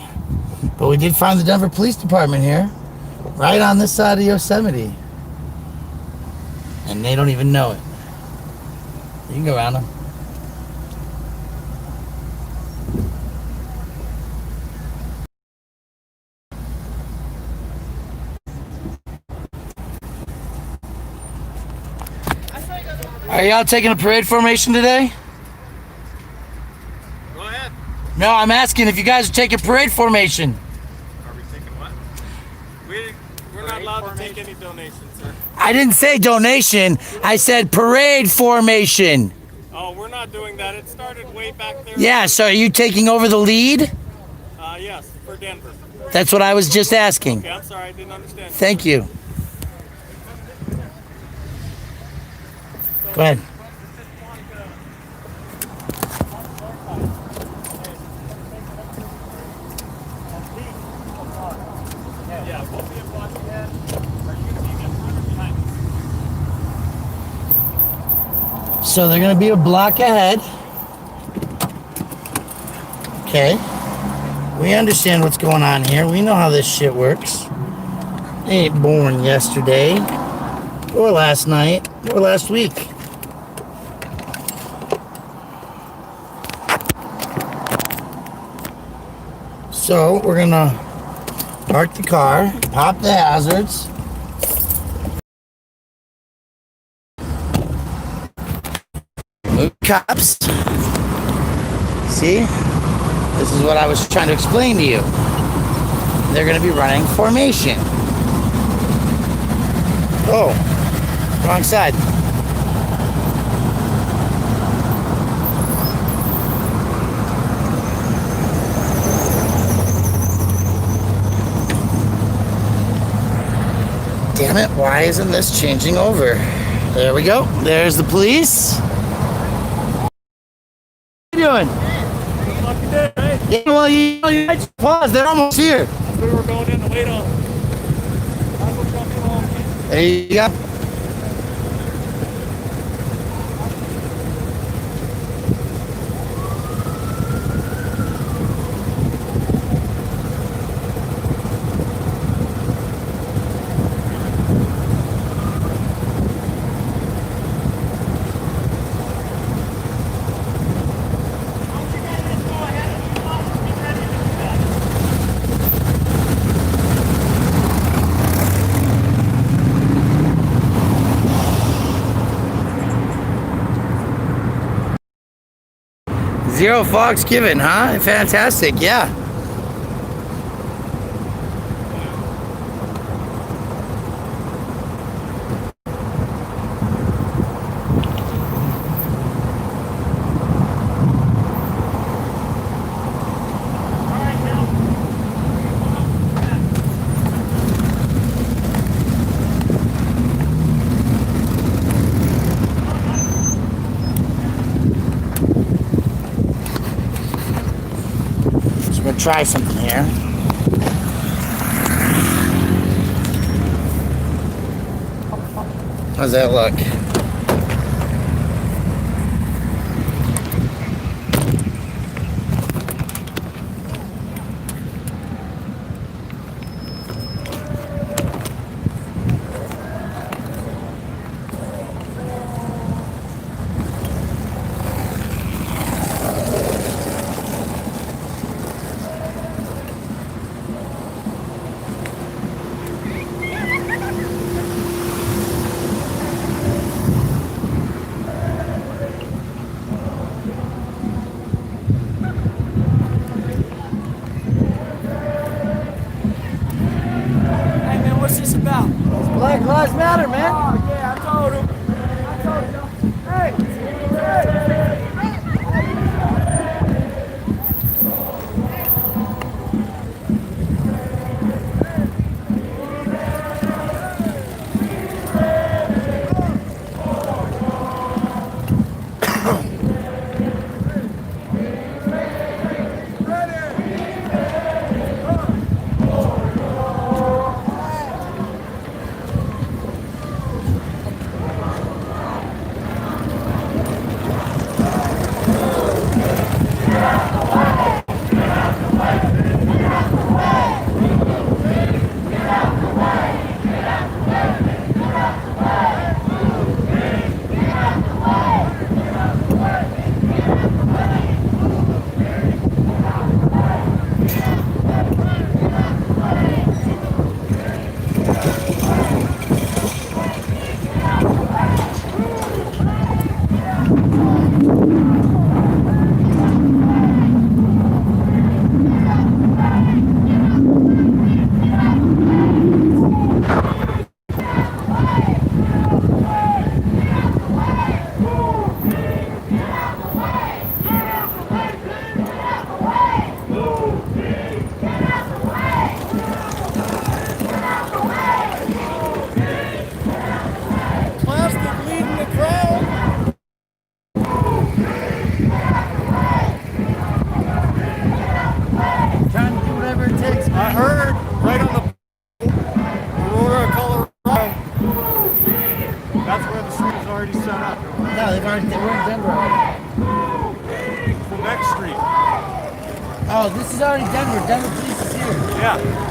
But we did find the Denver Police Department here, right on this side of Yosemite. And they don't even know it. You can go around them. Are y'all taking a parade formation today? Go ahead. No, I'm asking if you guys are taking parade formation. Are we taking what? We're not allowed to take any donations, sir. I didn't say donation. I said parade formation. Oh, we're not doing that. It started way back there. Yeah, so are you taking over the lead? Yes, for Denver. That's what I was just asking. Okay, I'm sorry, I didn't understand. Thank you. Go ahead. So they're going to be a block ahead. Okay. We understand what's going on here. We know how this shit works. They ain't born yesterday, or last night, or last week. So we're going to park the car, pop the hazards. Move cops. See? This is what I was trying to explain to you. They're going to be running formation. Oh, wrong side. Damn it, why isn't this changing over? There we go. There's the police. What are you doing? Yeah, well, you might pause. They're almost here. We were going in to wait on. There you go. Zero fucks given, huh? Fantastic, yeah. Try something here. How's that look? I heard right on the Aurora, Colorado. That's where the street is already set up. No, we're in Denver. Quebec Street. Oh, this is already Denver. Denver police is here. Yeah.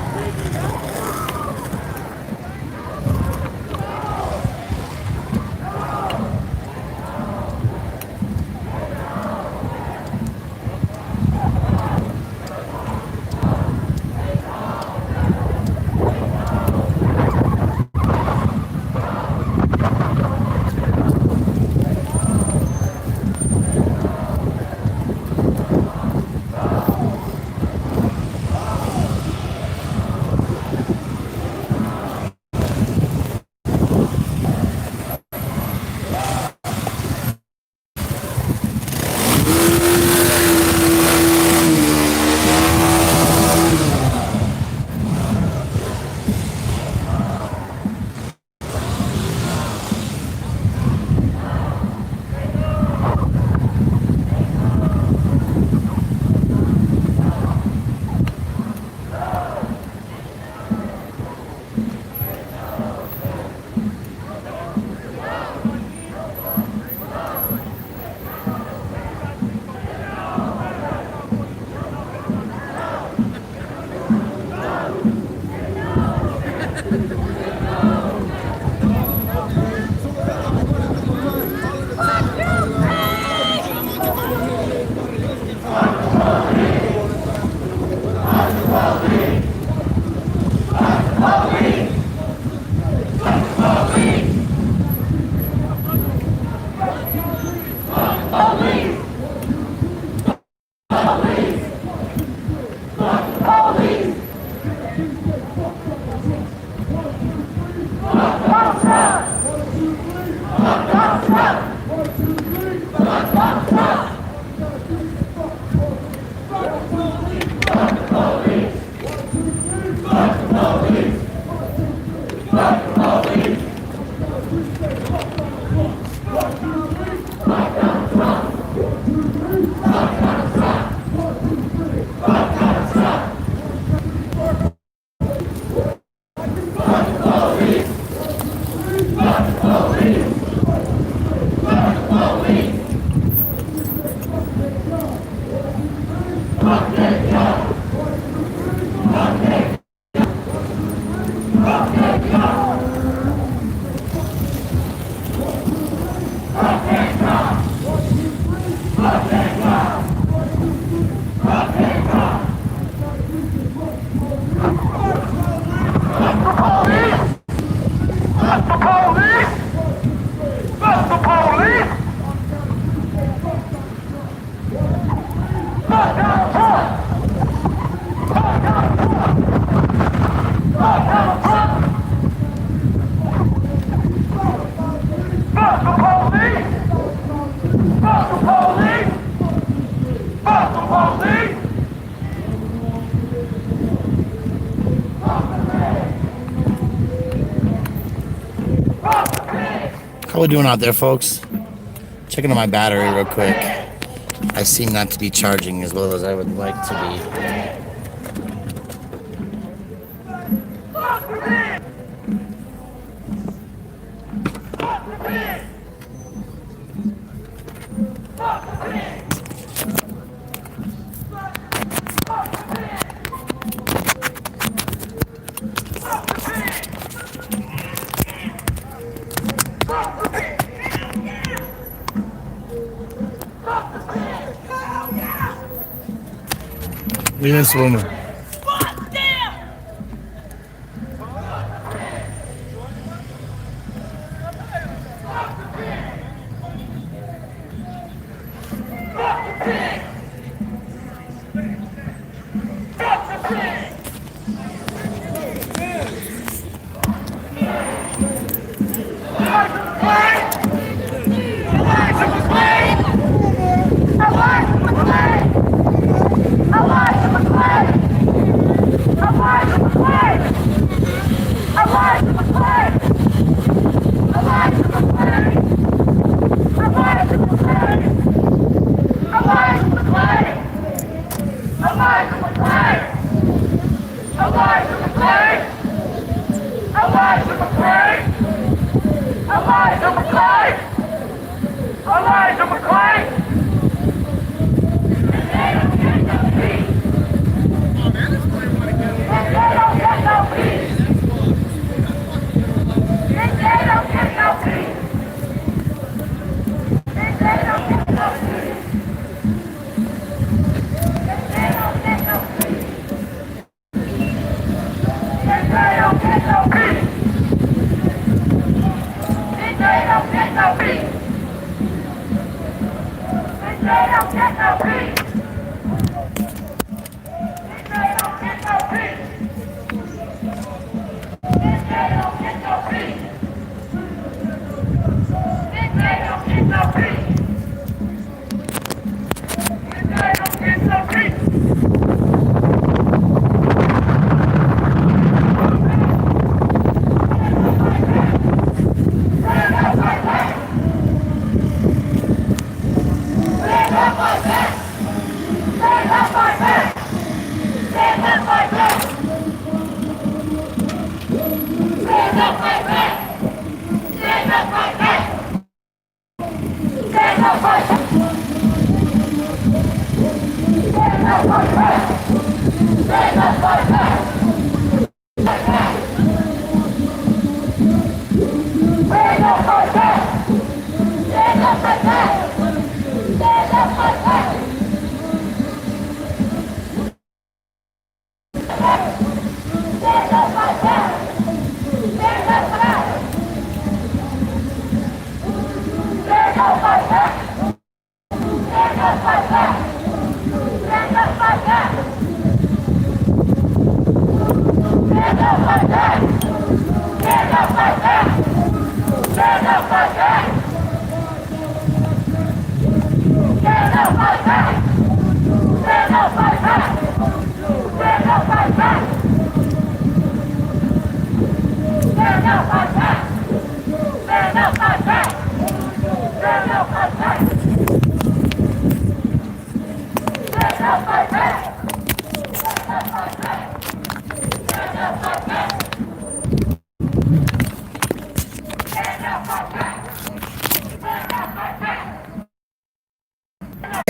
How we doing out there, folks? Checking on my battery real quick. I seem not to be charging as well as I would like to be. Leave this woman.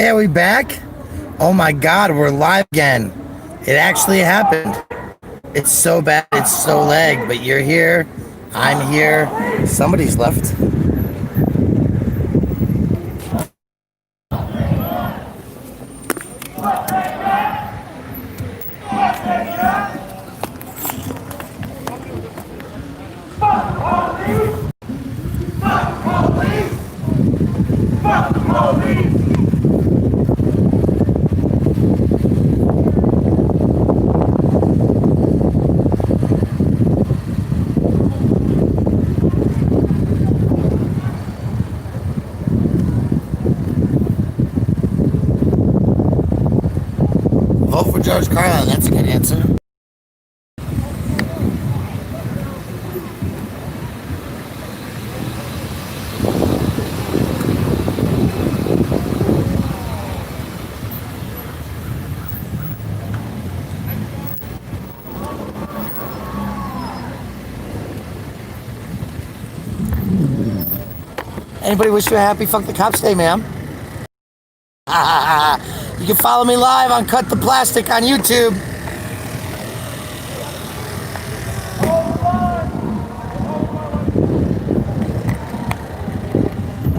Hey, are we back? Oh my God, we're live again. It actually happened. It's so bad, it's so lag, but you're here, I'm here, somebody's left. Vote for George Carlin, that's a good answer. Anybody wish you a happy Fuck the Cops Day, ma'am? You can follow me live on Cut the Plastic on YouTube.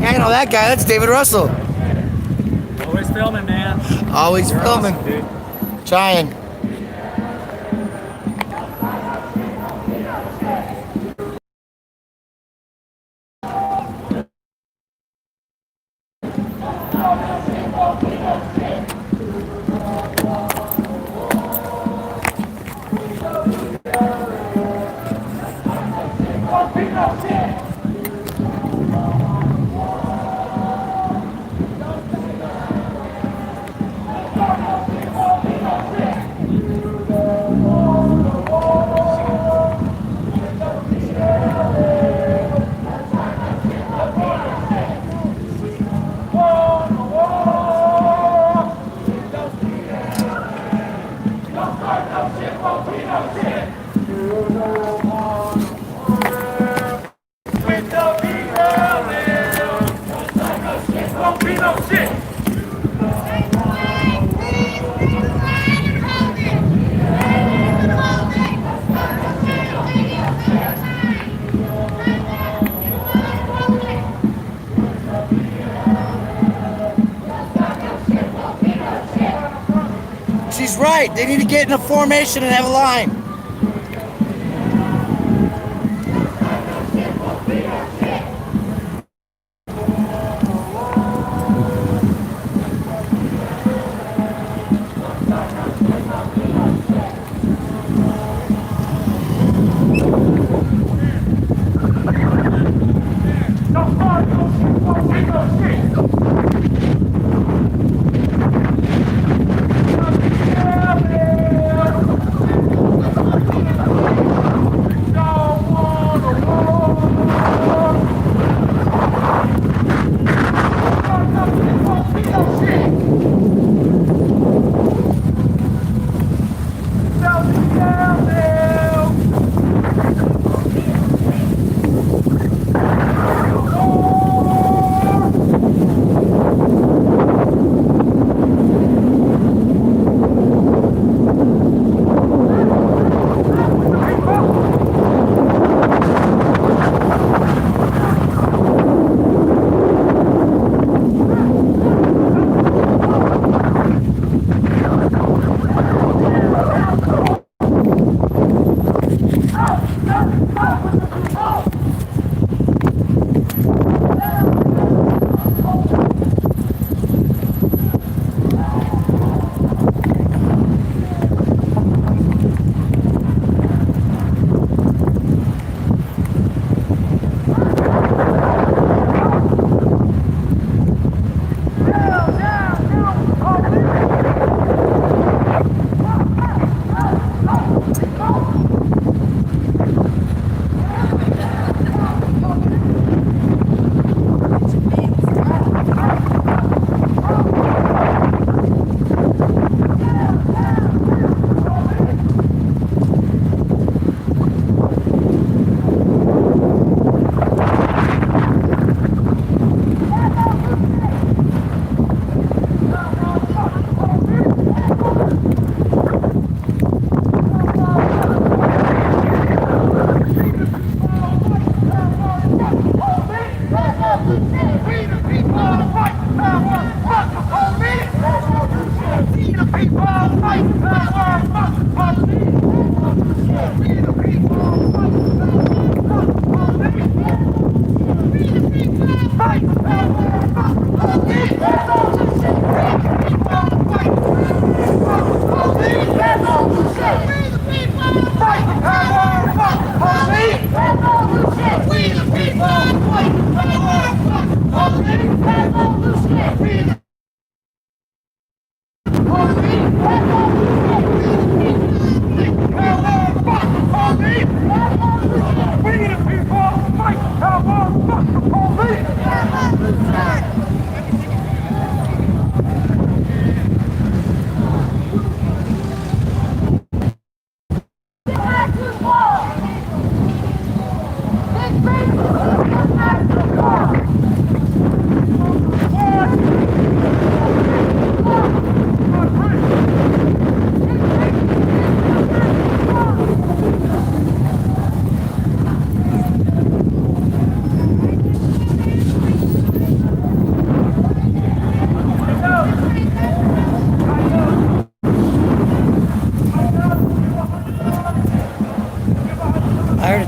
Yeah, I know that guy. That's David Russell. Always filming, man. Always You're filming. awesome, dude. Trying. She's right. They need to get in a formation and have a line.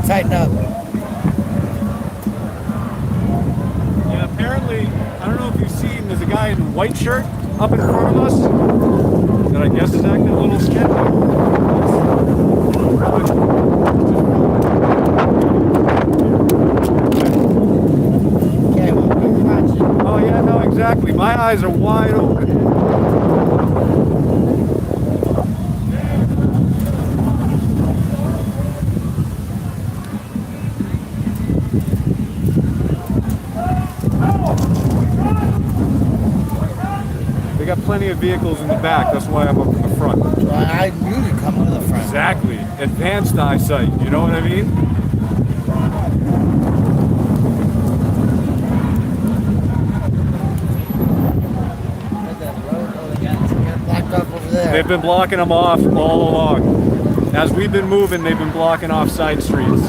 Tighten up. Yeah, apparently, I don't know if you've seen, there's a guy in a white shirt up in front of us that I guess is acting a little sketchy. Oh yeah, no, exactly. My eyes are wide open. They got plenty of vehicles in the back, that's why I'm up in the front. I knew to come Exactly. Advanced eyesight. You know what I mean? They've been blocking them off all along. As we've been moving, they've been blocking off side streets.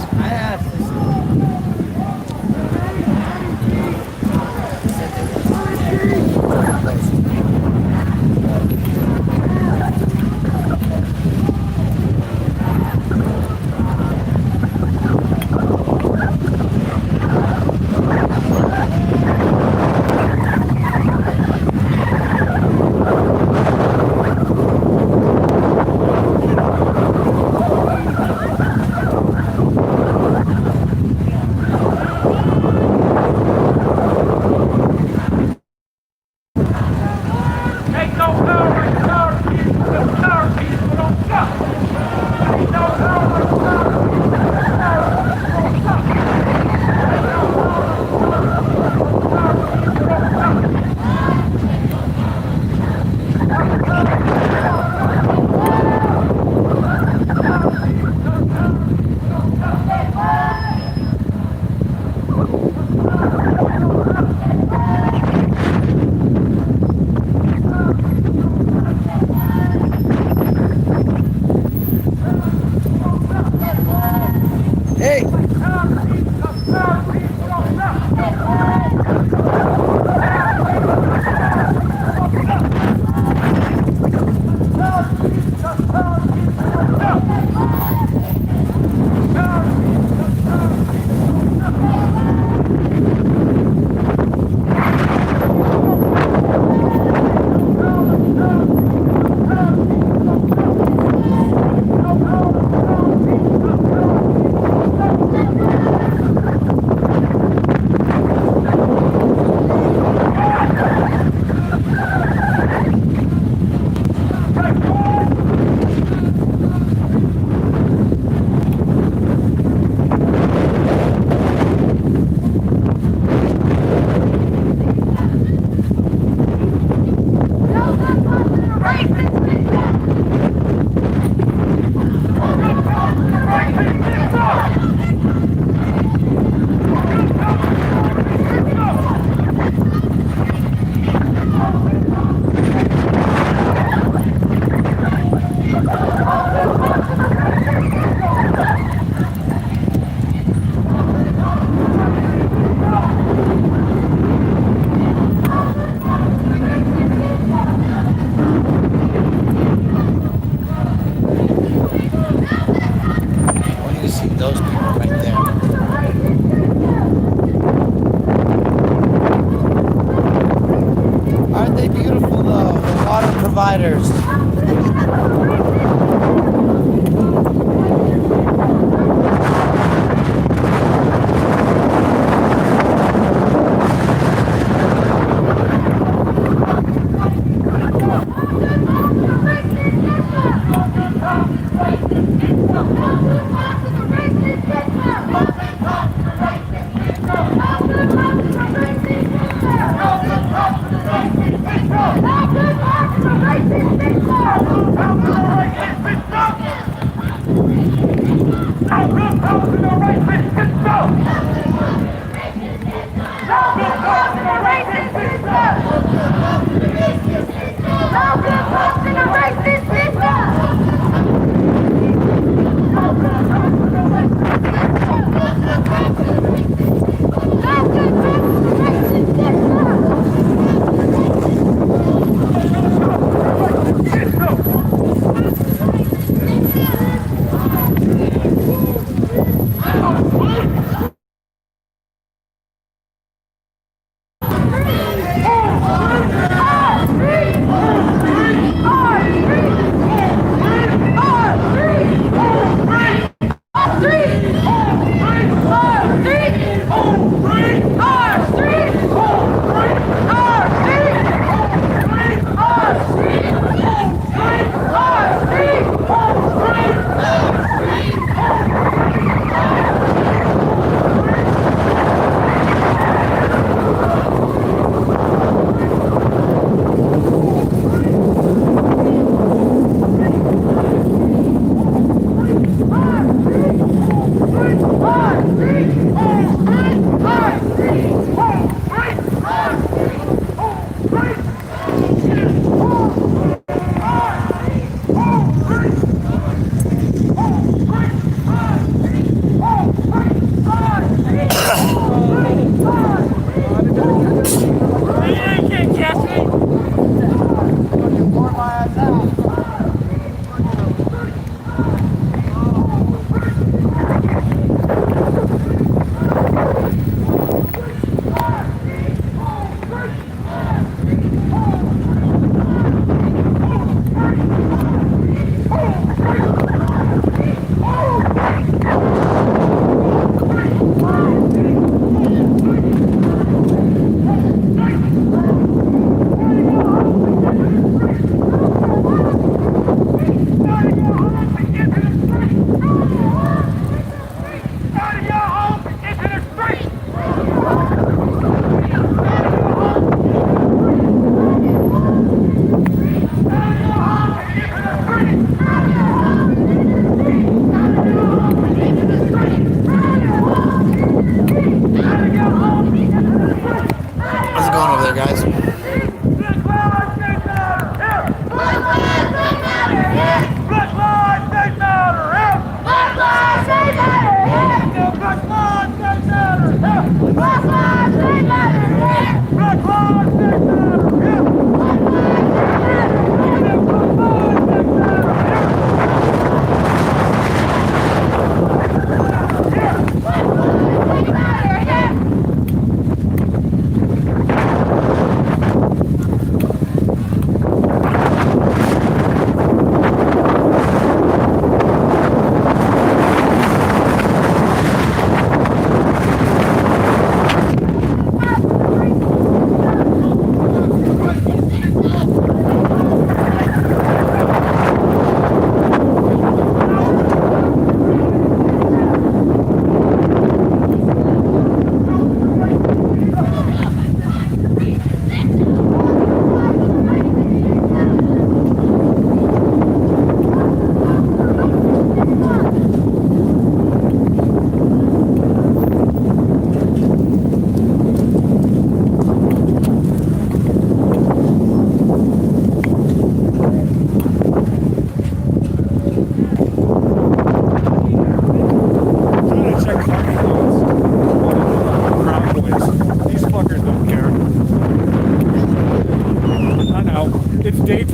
providers. Racist!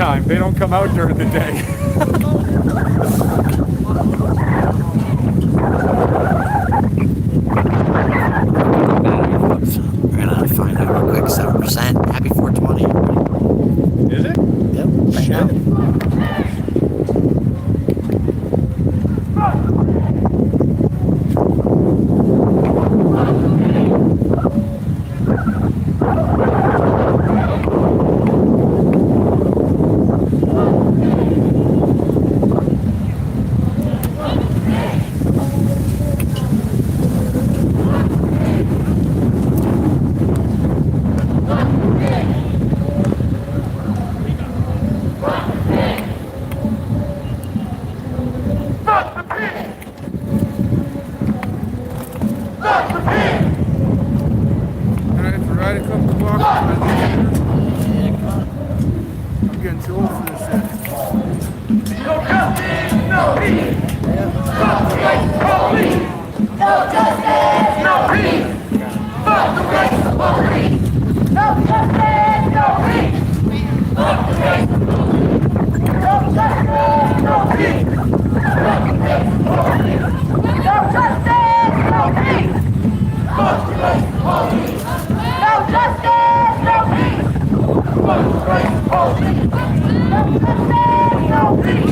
nighttime. They don't come out during the day. We're gonna find out real quick. 7%. Happy 420. Is it? Yep. Right now. Right a couple blocks. I'm getting too old for this shit. No justice, no peace. No justice, no peace. Fuck the race of police. No justice, no peace. Fuck the race of police. No justice, no peace. Fuck the race of police. No justice, no peace. Fuck the race of police. No justice, no peace. Fuck the race of police. No justice, no peace.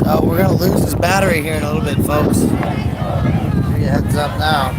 So we're gonna lose this battery here in a little bit, folks. Give you a heads up now.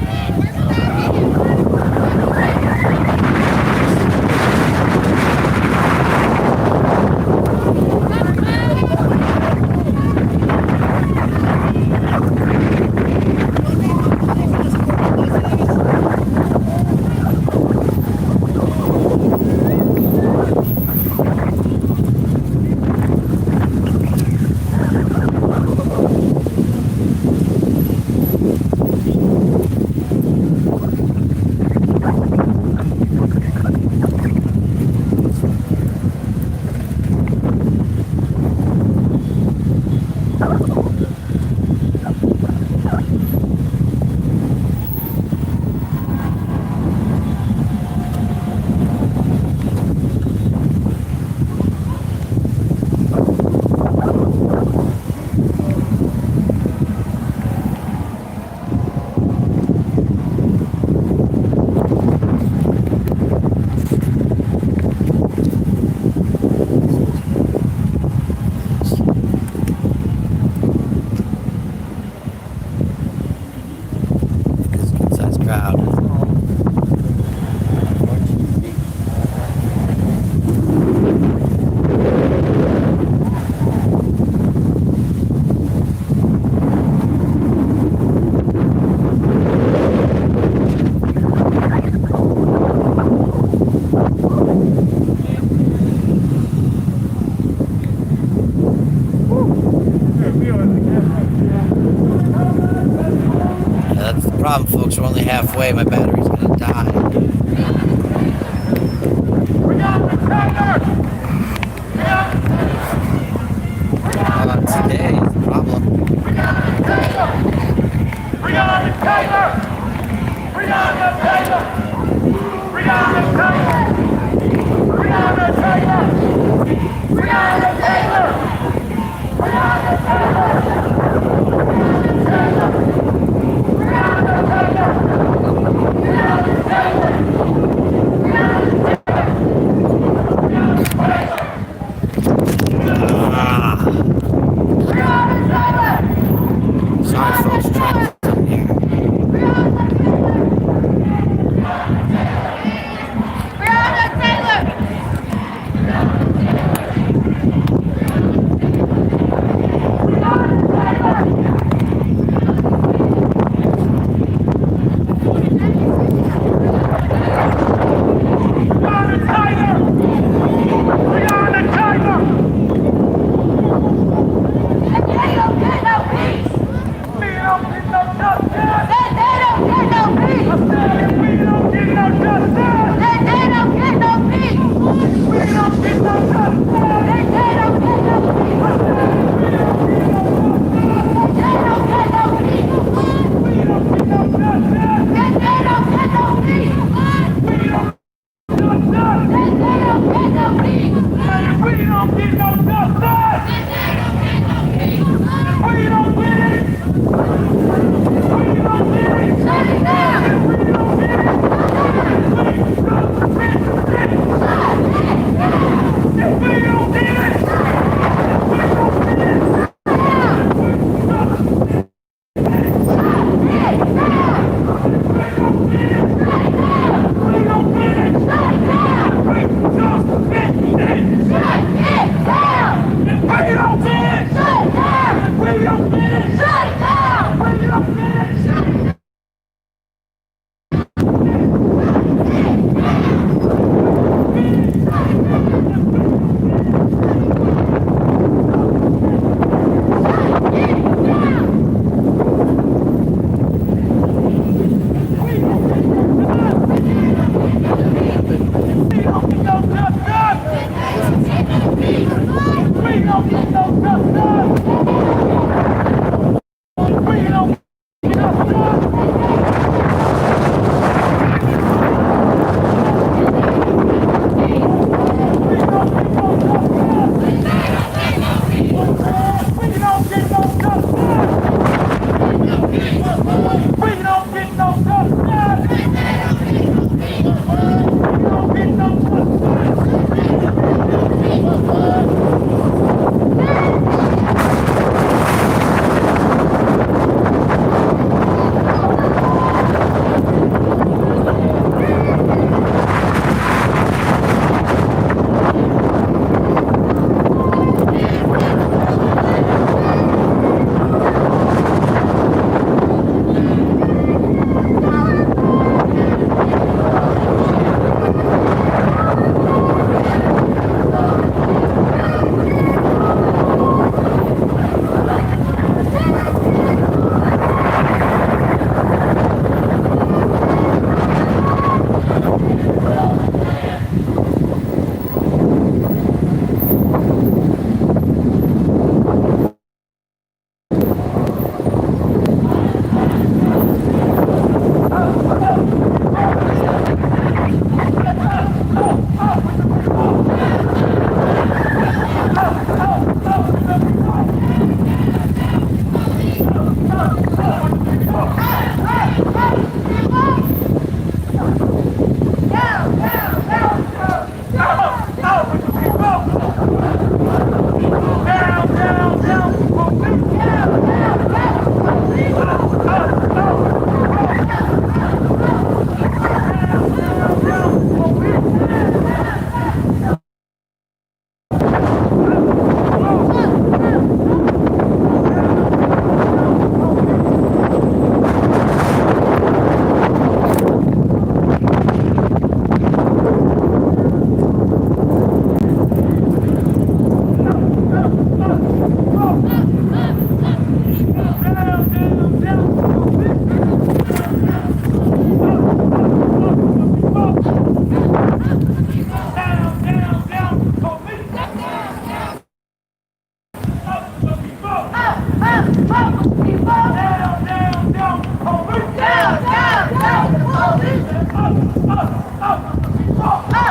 That's the problem, folks. We're only halfway. My battery's gonna die. Today is the problem. Bring on the taser! Bring on the taser! Bring on the taser! Bring on the taser! Bring on the taser! Bring on the taser! Bring on the taser! Bring on the taser!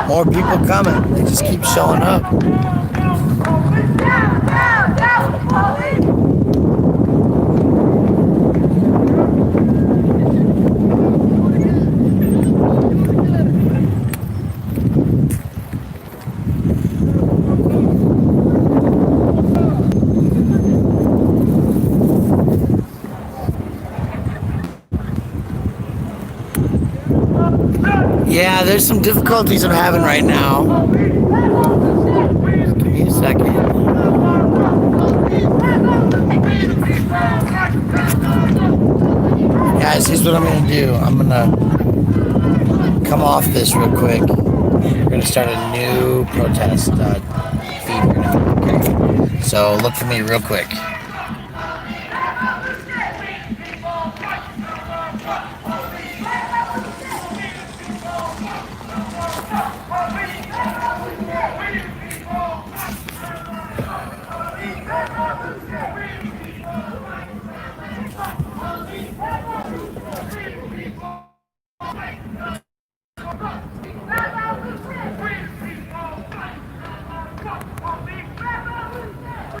More people coming. They just keep showing up. Yeah, there's some difficulties I'm having right now. Give me a second. Guys, here's what I'm gonna do. I'm gonna come off this real quick. We're gonna start a new protest feed. Okay. So look for me real quick.